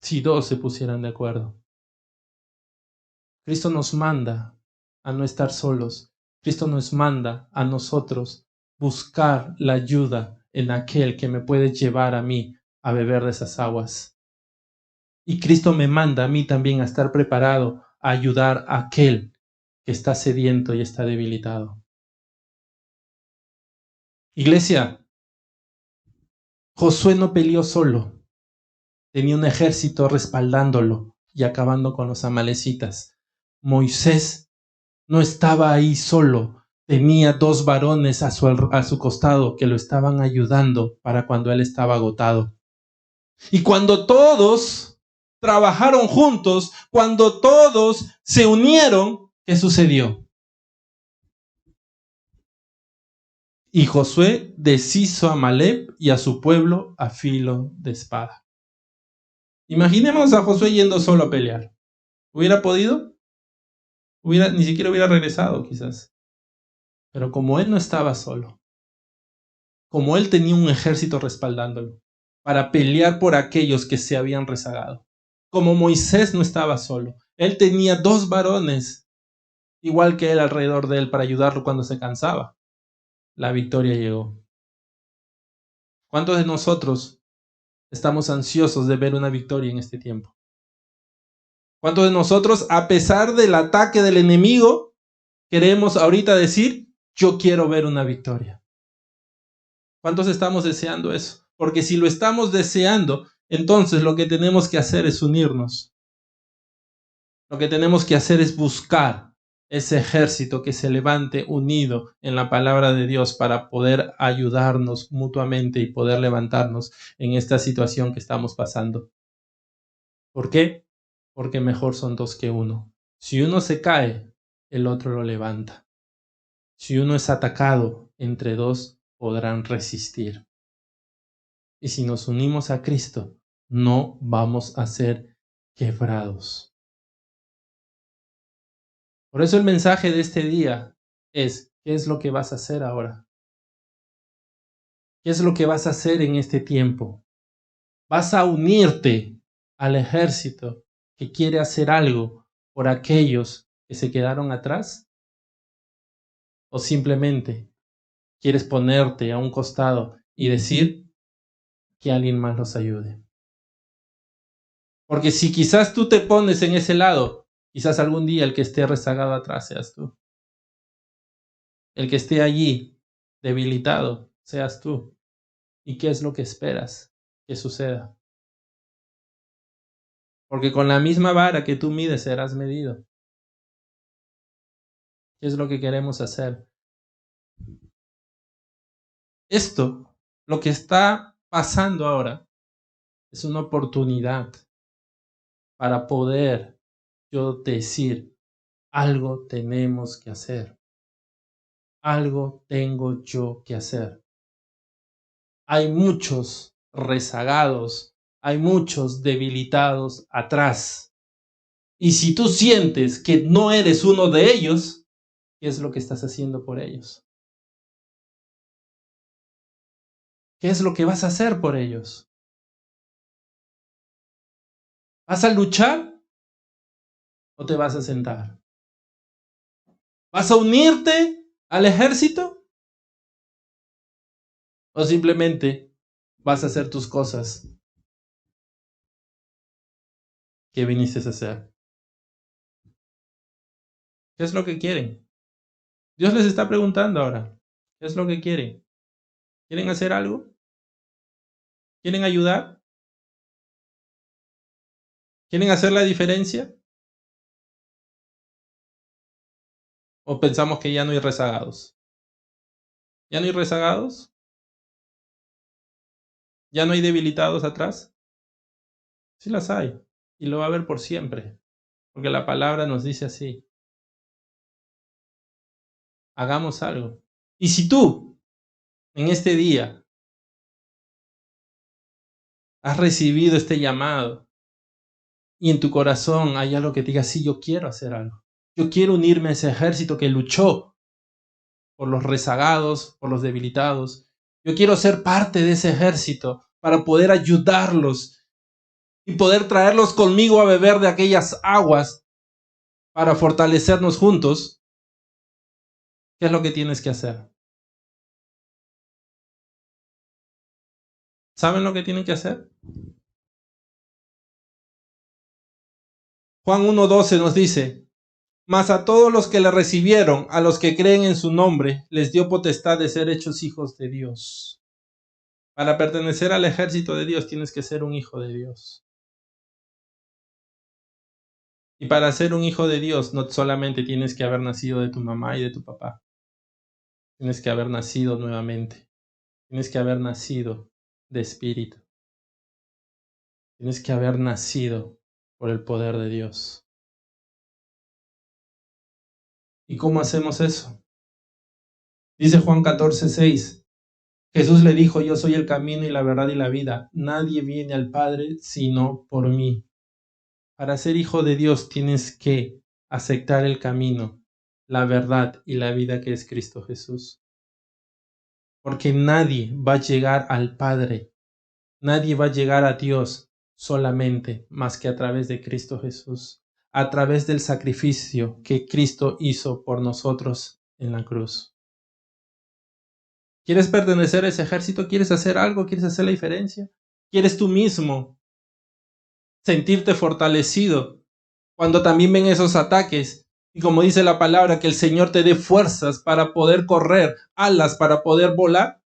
Si 2 se pusieran de acuerdo. Cristo nos manda a no estar solos. Cristo nos manda a nosotros buscar la ayuda en aquel que me puede llevar a mí a beber de esas aguas. Y Cristo me manda a mí también a estar preparado a ayudar a aquel que está sediento y está debilitado. Iglesia, Josué no peleó solo. Tenía un ejército respaldándolo y acabando con los amalecitas. Moisés no estaba ahí solo. Tenía 2 varones a su costado que lo estaban ayudando para cuando él estaba agotado. Y cuando todos trabajaron juntos, cuando todos se unieron, ¿qué sucedió? Y Josué deshizo a Amalec y a su pueblo a filo de espada. Imaginemos a Josué yendo solo a pelear. ¿Hubiera podido? Ni siquiera hubiera regresado, quizás. Pero como él no estaba solo, como él tenía un ejército respaldándolo para pelear por aquellos que se habían rezagado, como Moisés no estaba solo, él tenía 2 varones igual que él alrededor de él para ayudarlo cuando se cansaba. La victoria llegó. ¿Cuántos de nosotros estamos ansiosos de ver una victoria en este tiempo? ¿Cuántos de nosotros, a pesar del ataque del enemigo, queremos ahorita decir, yo quiero ver una victoria? ¿Cuántos estamos deseando eso? Porque si lo estamos deseando, entonces lo que tenemos que hacer es unirnos. Lo que tenemos que hacer es buscar ese ejército que se levante unido en la palabra de Dios para poder ayudarnos mutuamente y poder levantarnos en esta situación que estamos pasando. ¿Por qué? Porque mejor son dos que uno. Si uno se cae, el otro lo levanta. Si uno es atacado, entre dos podrán resistir. Y si nos unimos a Cristo, no vamos a ser quebrados. Por eso el mensaje de este día es, ¿qué es lo que vas a hacer ahora? ¿Qué es lo que vas a hacer en este tiempo? ¿Vas a unirte al ejército que quiere hacer algo por aquellos que se quedaron atrás? ¿O simplemente quieres ponerte a un costado y decir que alguien más los ayude? Porque si quizás tú te pones en ese lado, quizás algún día el que esté rezagado atrás seas tú. El que esté allí debilitado seas tú. ¿Y qué es lo que esperas que suceda? Porque con la misma vara que tú mides serás medido. ¿Qué es lo que queremos hacer? Esto, lo que está pasando ahora, es una oportunidad para poder yo decir, algo tenemos que hacer. Algo tengo yo que hacer. Hay muchos rezagados, hay muchos debilitados atrás. Y si tú sientes que no eres uno de ellos, ¿qué es lo que estás haciendo por ellos? ¿Qué es lo que vas a hacer por ellos? ¿Vas a luchar o te vas a sentar? ¿Vas a unirte al ejército o simplemente vas a hacer tus cosas que viniste a hacer? ¿Qué es lo que quieren? Dios les está preguntando ahora, ¿qué es lo que quieren? ¿Quieren hacer algo? ¿Quieren ayudar? ¿Quieren hacer la diferencia? ¿O pensamos que ya no hay rezagados? ¿Ya no hay rezagados? ¿Ya no hay debilitados atrás? Sí las hay. Y lo va a haber por siempre. Porque la palabra nos dice así. Hagamos algo. Y si tú, en este día, has recibido este llamado y en tu corazón hay algo que te diga, sí, yo quiero hacer algo. Yo quiero unirme a ese ejército que luchó por los rezagados, por los debilitados. Yo quiero ser parte de ese ejército para poder ayudarlos y poder traerlos conmigo a beber de aquellas aguas para fortalecernos juntos. ¿Qué es lo que tienes que hacer? ¿Saben lo que tienen que hacer? Juan 1:12 nos dice, mas a todos los que le recibieron, a los que creen en su nombre, les dio potestad de ser hechos hijos de Dios. Para pertenecer al ejército de Dios tienes que ser un hijo de Dios. Y para ser un hijo de Dios no solamente tienes que haber nacido de tu mamá y de tu papá. Tienes que haber nacido nuevamente. Tienes que haber nacido de espíritu. Tienes que haber nacido por el poder de Dios. ¿Y cómo hacemos eso? Dice Juan 14:6. Jesús le dijo, yo soy el camino y la verdad y la vida. Nadie viene al Padre sino por mí. Para ser hijo de Dios tienes que aceptar el camino, la verdad y la vida que es Cristo Jesús. Porque nadie va a llegar al Padre, nadie va a llegar a Dios solamente más que a través de Cristo Jesús, a través del sacrificio que Cristo hizo por nosotros en la cruz. ¿Quieres pertenecer a ese ejército? ¿Quieres hacer algo? ¿Quieres hacer la diferencia? ¿Quieres tú mismo sentirte fortalecido cuando también ven esos ataques? Y como dice la palabra, que el Señor te dé fuerzas para poder correr, alas para poder volar.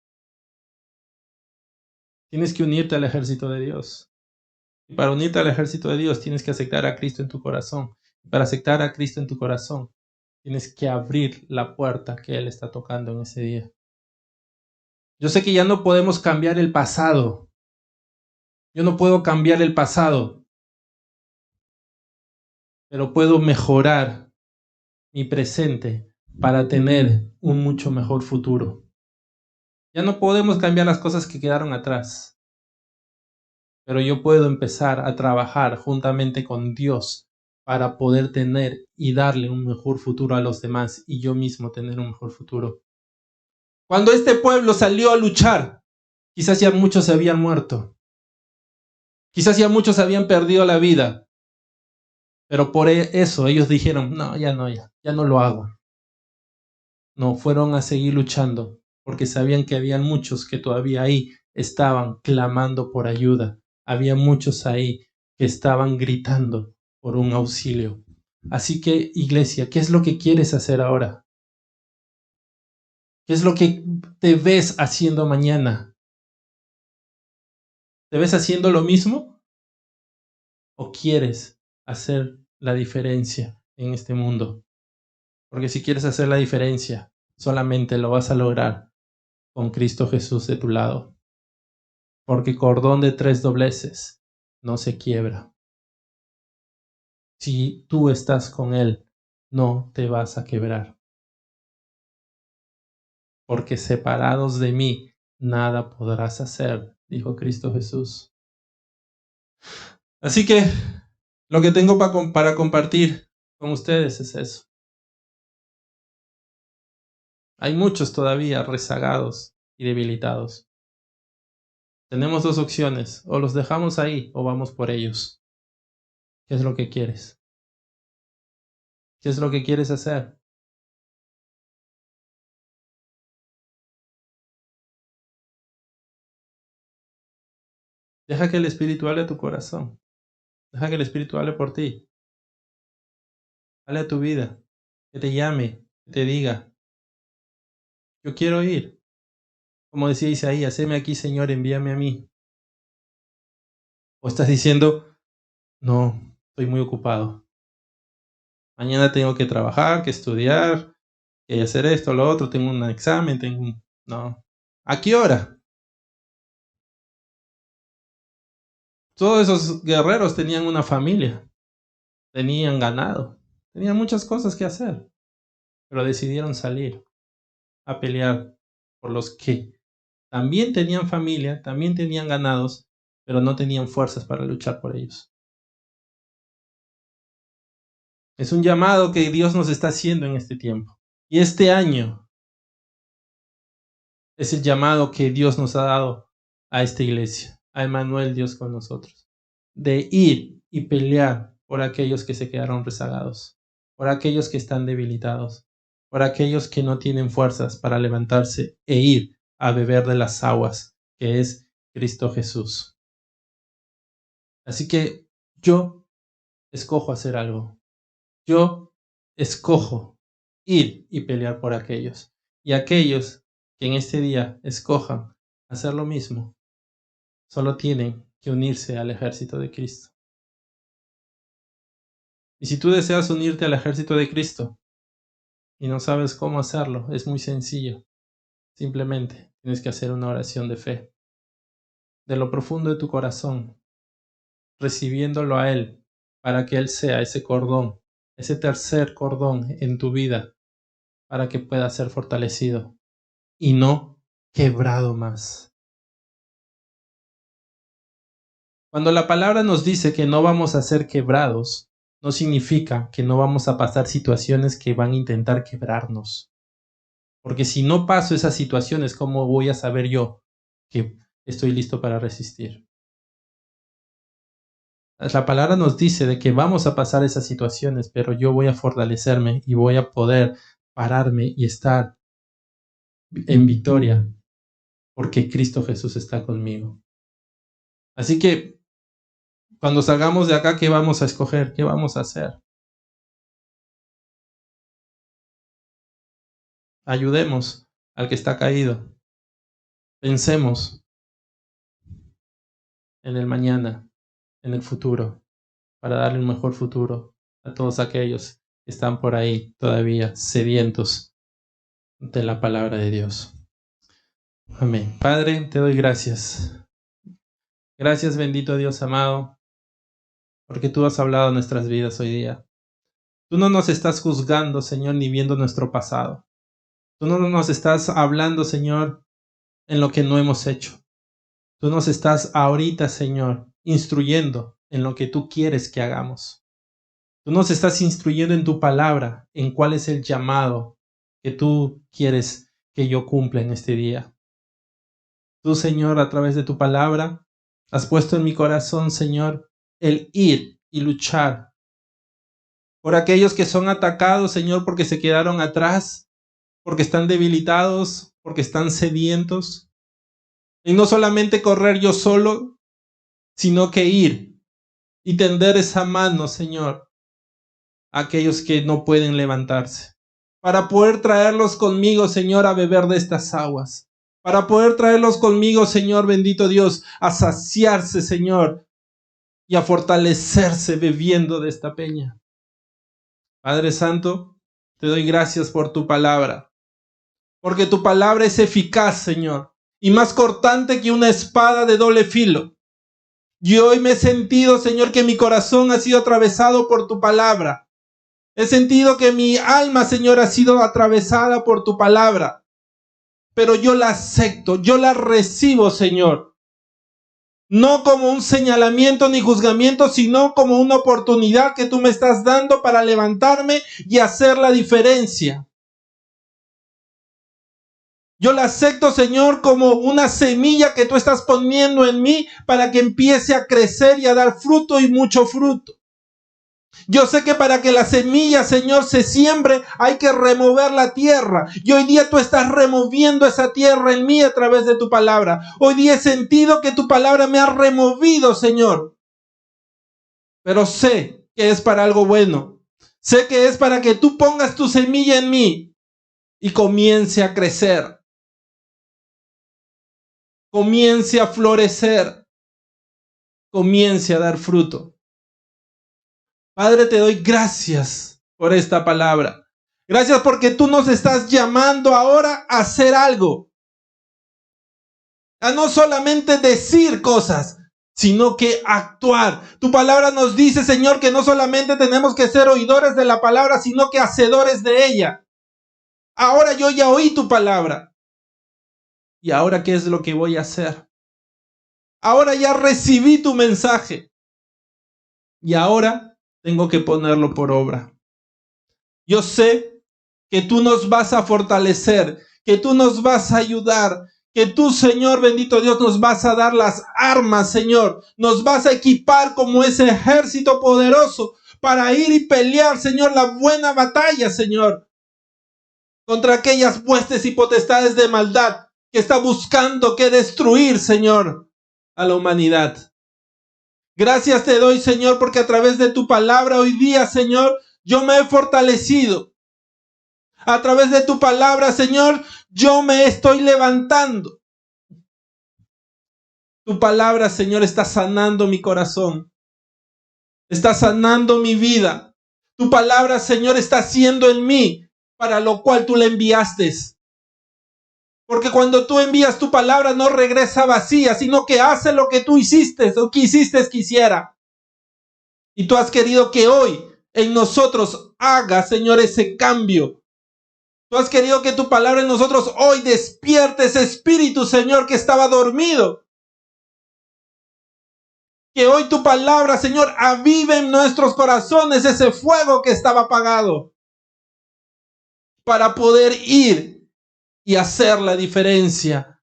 Tienes que unirte al ejército de Dios. Y para unirte al ejército de Dios tienes que aceptar a Cristo en tu corazón. Y para aceptar a Cristo en tu corazón Tienes que abrir la puerta que Él está tocando en ese día. Yo sé que ya no podemos cambiar el pasado. Yo no puedo cambiar el pasado, pero puedo mejorar mi presente para tener un mucho mejor futuro. Ya no podemos cambiar las cosas que quedaron atrás, pero yo puedo empezar a trabajar juntamente con Dios para poder tener y darle un mejor futuro a los demás y yo mismo tener un mejor futuro. Cuando este pueblo salió a luchar, quizás ya muchos se habían muerto, quizás ya muchos habían perdido la vida, pero por eso ellos dijeron, no, ya no lo hago. No, fueron a seguir luchando, porque sabían que había muchos que todavía ahí estaban clamando por ayuda. Había muchos ahí que estaban gritando por un auxilio. Así que, iglesia, ¿qué es lo que quieres hacer ahora? ¿Qué es lo que te ves haciendo mañana? ¿Te ves haciendo lo mismo? ¿O quieres hacer la diferencia en este mundo? Porque si quieres hacer la diferencia, solamente lo vas a lograr con Cristo Jesús de tu lado. Porque cordón de 3 dobleces no se quiebra. Si tú estás con Él, no te vas a quebrar. Porque separados de mí, nada podrás hacer, dijo Cristo Jesús. Así que lo que tengo para compartir con ustedes es eso. Hay muchos todavía rezagados y debilitados. Tenemos dos opciones, o los dejamos ahí o vamos por ellos. ¿Qué es lo que quieres? ¿Qué es lo que quieres hacer? Deja que el Espíritu hable a tu corazón. Deja que el Espíritu hable por ti. Hable a tu vida. Que te llame, que te diga, yo quiero ir. Como decía Isaías, heme aquí, Señor, envíame a mí. O estás diciendo, no, estoy muy ocupado. Mañana tengo que trabajar, que estudiar, que hacer esto, lo otro, tengo un examen, tengo un... No. ¿A qué hora? Todos esos guerreros tenían una familia, tenían ganado, tenían muchas cosas que hacer, pero decidieron salir a pelear por los que también tenían familia, también tenían ganados, pero no tenían fuerzas para luchar por ellos. Es un llamado que Dios nos está haciendo en este tiempo. Y este año es el llamado que Dios nos ha dado a esta iglesia, a Emmanuel Dios con nosotros, de ir y pelear por aquellos que se quedaron rezagados, por aquellos que están debilitados, por aquellos que no tienen fuerzas para levantarse e ir a beber de las aguas, que es Cristo Jesús. Así que yo escojo hacer algo. Yo escojo ir y pelear por aquellos. Y aquellos que en este día escojan hacer lo mismo, solo tienen que unirse al ejército de Cristo. Y si tú deseas unirte al ejército de Cristo y no sabes cómo hacerlo, es muy sencillo. Simplemente tienes que hacer una oración de fe, de lo profundo de tu corazón, recibiéndolo a Él, para que Él sea ese cordón, ese tercer cordón en tu vida, para que pueda ser fortalecido y no quebrado más. Cuando la palabra nos dice que no vamos a ser quebrados, no significa que no vamos a pasar situaciones que van a intentar quebrarnos. Porque si no paso esas situaciones, ¿cómo voy a saber yo que estoy listo para resistir? La palabra nos dice de que vamos a pasar esas situaciones, pero yo voy a fortalecerme y voy a poder pararme y estar en victoria porque Cristo Jesús está conmigo. Así que cuando salgamos de acá, ¿qué vamos a escoger? ¿Qué vamos a hacer? Ayudemos al que está caído. Pensemos en el mañana, en el futuro, para darle un mejor futuro a todos aquellos están por ahí todavía sedientos de la palabra de Dios. Amén. Padre, te doy gracias. Gracias, bendito Dios amado, porque tú has hablado en nuestras vidas hoy día. Tú no nos estás juzgando, Señor, ni viendo nuestro pasado. Tú no nos estás hablando, Señor, en lo que no hemos hecho. Tú nos estás ahorita, Señor, instruyendo en lo que tú quieres que hagamos. Tú nos estás instruyendo en tu palabra, en cuál es el llamado que tú quieres que yo cumpla en este día. Tú, Señor, a través de tu palabra, has puesto en mi corazón, Señor, el ir y luchar por aquellos que son atacados, Señor, porque se quedaron atrás, porque están debilitados, porque están sedientos. Y no solamente correr yo solo, sino que ir y tender esa mano, Señor, a aquellos que no pueden levantarse, para poder traerlos conmigo, Señor, a beber de estas aguas, para poder traerlos conmigo, Señor, bendito Dios, a saciarse, Señor, y a fortalecerse bebiendo de esta peña. Padre Santo, te doy gracias por tu palabra, porque tu palabra es eficaz, Señor, y más cortante que una espada de doble filo. Y hoy me he sentido, Señor, que mi corazón ha sido atravesado por tu palabra. He sentido que mi alma, Señor, ha sido atravesada por tu palabra. Pero yo la acepto, yo la recibo, Señor. No como un señalamiento ni juzgamiento, sino como una oportunidad que tú me estás dando para levantarme y hacer la diferencia. Yo la acepto, Señor, como una semilla que tú estás poniendo en mí para que empiece a crecer y a dar fruto y mucho fruto. Yo sé que para que la semilla, Señor, se siembre, hay que remover la tierra. Y hoy día tú estás removiendo esa tierra en mí a través de tu palabra. Hoy día he sentido que tu palabra me ha removido, Señor. Pero sé que es para algo bueno. Sé que es para que tú pongas tu semilla en mí y comience a crecer. Comience a florecer. Comience a dar fruto. Padre, te doy gracias por esta palabra. Gracias porque tú nos estás llamando ahora a hacer algo. A no solamente decir cosas, sino que actuar. Tu palabra nos dice, Señor, que no solamente tenemos que ser oidores de la palabra, sino que hacedores de ella. Ahora yo ya oí tu palabra. ¿Y ahora qué es lo que voy a hacer? Ahora ya recibí tu mensaje. Y ahora tengo que ponerlo por obra. Yo sé que tú nos vas a fortalecer, que tú nos vas a ayudar, que tú, Señor, bendito Dios, nos vas a dar las armas, Señor. Nos vas a equipar como ese ejército poderoso para ir y pelear, Señor, la buena batalla, Señor, contra aquellas huestes y potestades de maldad que está buscando que destruir, Señor, a la humanidad. Gracias te doy, Señor, porque a través de tu palabra hoy día, Señor, yo me he fortalecido. A través de tu palabra, Señor, yo me estoy levantando. Tu palabra, Señor, está sanando mi corazón. Está sanando mi vida. Tu palabra, Señor, está haciendo en mí para lo cual tú la enviaste. Porque cuando tú envías tu palabra no regresa vacía, sino que hace lo que tú hiciste o quisiste que hiciera. Y tú has querido que hoy en nosotros haga, Señor, ese cambio. Tú has querido que tu palabra en nosotros hoy despierte ese espíritu, Señor, que estaba dormido. Que hoy tu palabra, Señor, avive en nuestros corazones ese fuego que estaba apagado. Para poder ir y hacer la diferencia.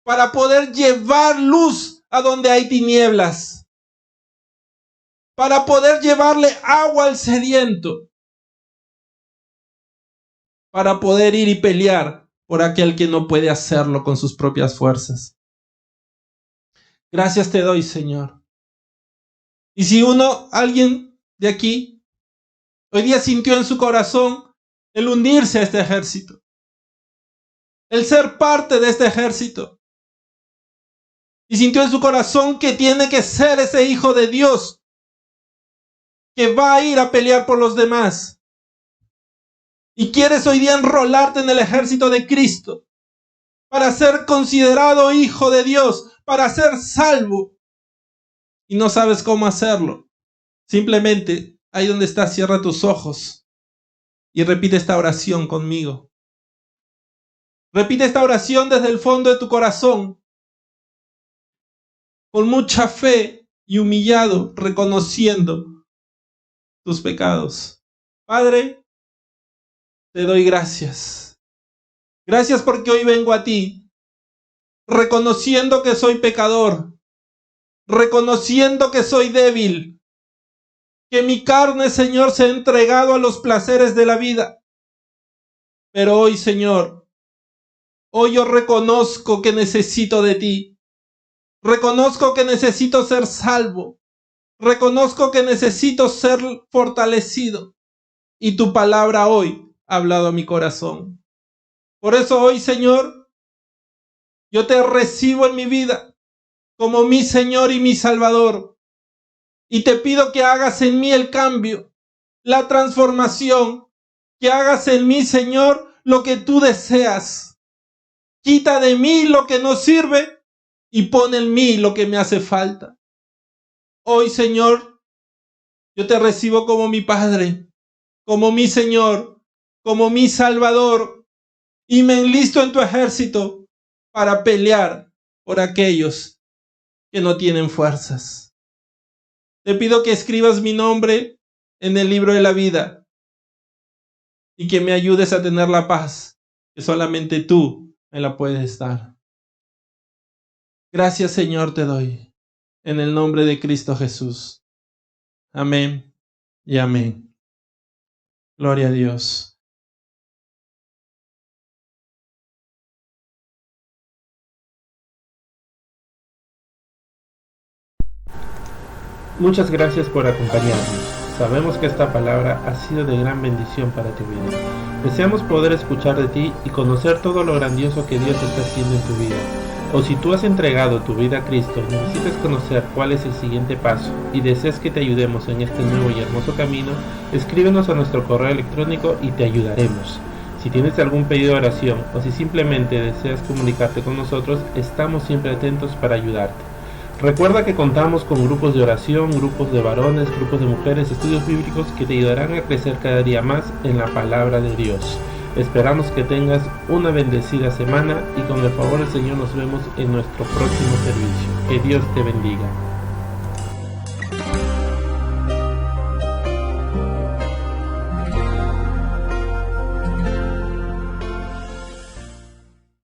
Para poder llevar luz a donde hay tinieblas. Para poder llevarle agua al sediento. Para poder ir y pelear por aquel que no puede hacerlo con sus propias fuerzas. Gracias te doy, Señor. Y si alguien de aquí, hoy día sintió en su corazón el unirse a este ejército, el ser parte de este ejército, y sintió en su corazón que tiene que ser ese hijo de Dios, que va a ir a pelear por los demás, y quieres hoy día enrolarte en el ejército de Cristo para ser considerado hijo de Dios, para ser salvo, y no sabes cómo hacerlo, simplemente ahí donde estás, cierra tus ojos y repite esta oración conmigo. Repite esta oración desde el fondo de tu corazón, con mucha fe y humillado, reconociendo tus pecados. Padre, te doy gracias. Gracias porque hoy vengo a ti, reconociendo que soy pecador, reconociendo que soy débil, que mi carne, Señor, se ha entregado a los placeres de la vida. Pero hoy, Señor, hoy yo reconozco que necesito de ti. Reconozco que necesito ser salvo. Reconozco que necesito ser fortalecido. Y tu palabra hoy ha hablado a mi corazón. Por eso hoy, Señor, yo te recibo en mi vida como mi Señor y mi Salvador. Y te pido que hagas en mí el cambio, la transformación, que hagas en mí, Señor, lo que tú deseas. Quita de mí lo que no sirve y pon en mí lo que me hace falta. Hoy, Señor, yo te recibo como mi Padre, como mi Señor, como mi Salvador, y me enlisto en tu ejército para pelear por aquellos que no tienen fuerzas. Te pido que escribas mi nombre en el libro de la vida y que me ayudes a tener la paz que solamente tú me la puedes dar. Gracias, Señor, te doy, en el nombre de Cristo Jesús. Amén y amén. Gloria a Dios. Muchas gracias por acompañarnos. Sabemos que esta palabra ha sido de gran bendición para tu vida. Deseamos poder escuchar de ti y conocer todo lo grandioso que Dios está haciendo en tu vida. O si tú has entregado tu vida a Cristo, necesitas conocer cuál es el siguiente paso y deseas que te ayudemos en este nuevo y hermoso camino, escríbenos a nuestro correo electrónico y te ayudaremos. Si tienes algún pedido de oración o si simplemente deseas comunicarte con nosotros, estamos siempre atentos para ayudarte. Recuerda que contamos con grupos de oración, grupos de varones, grupos de mujeres, estudios bíblicos que te ayudarán a crecer cada día más en la palabra de Dios. Esperamos que tengas una bendecida semana y con el favor del Señor nos vemos en nuestro próximo servicio. Que Dios te bendiga.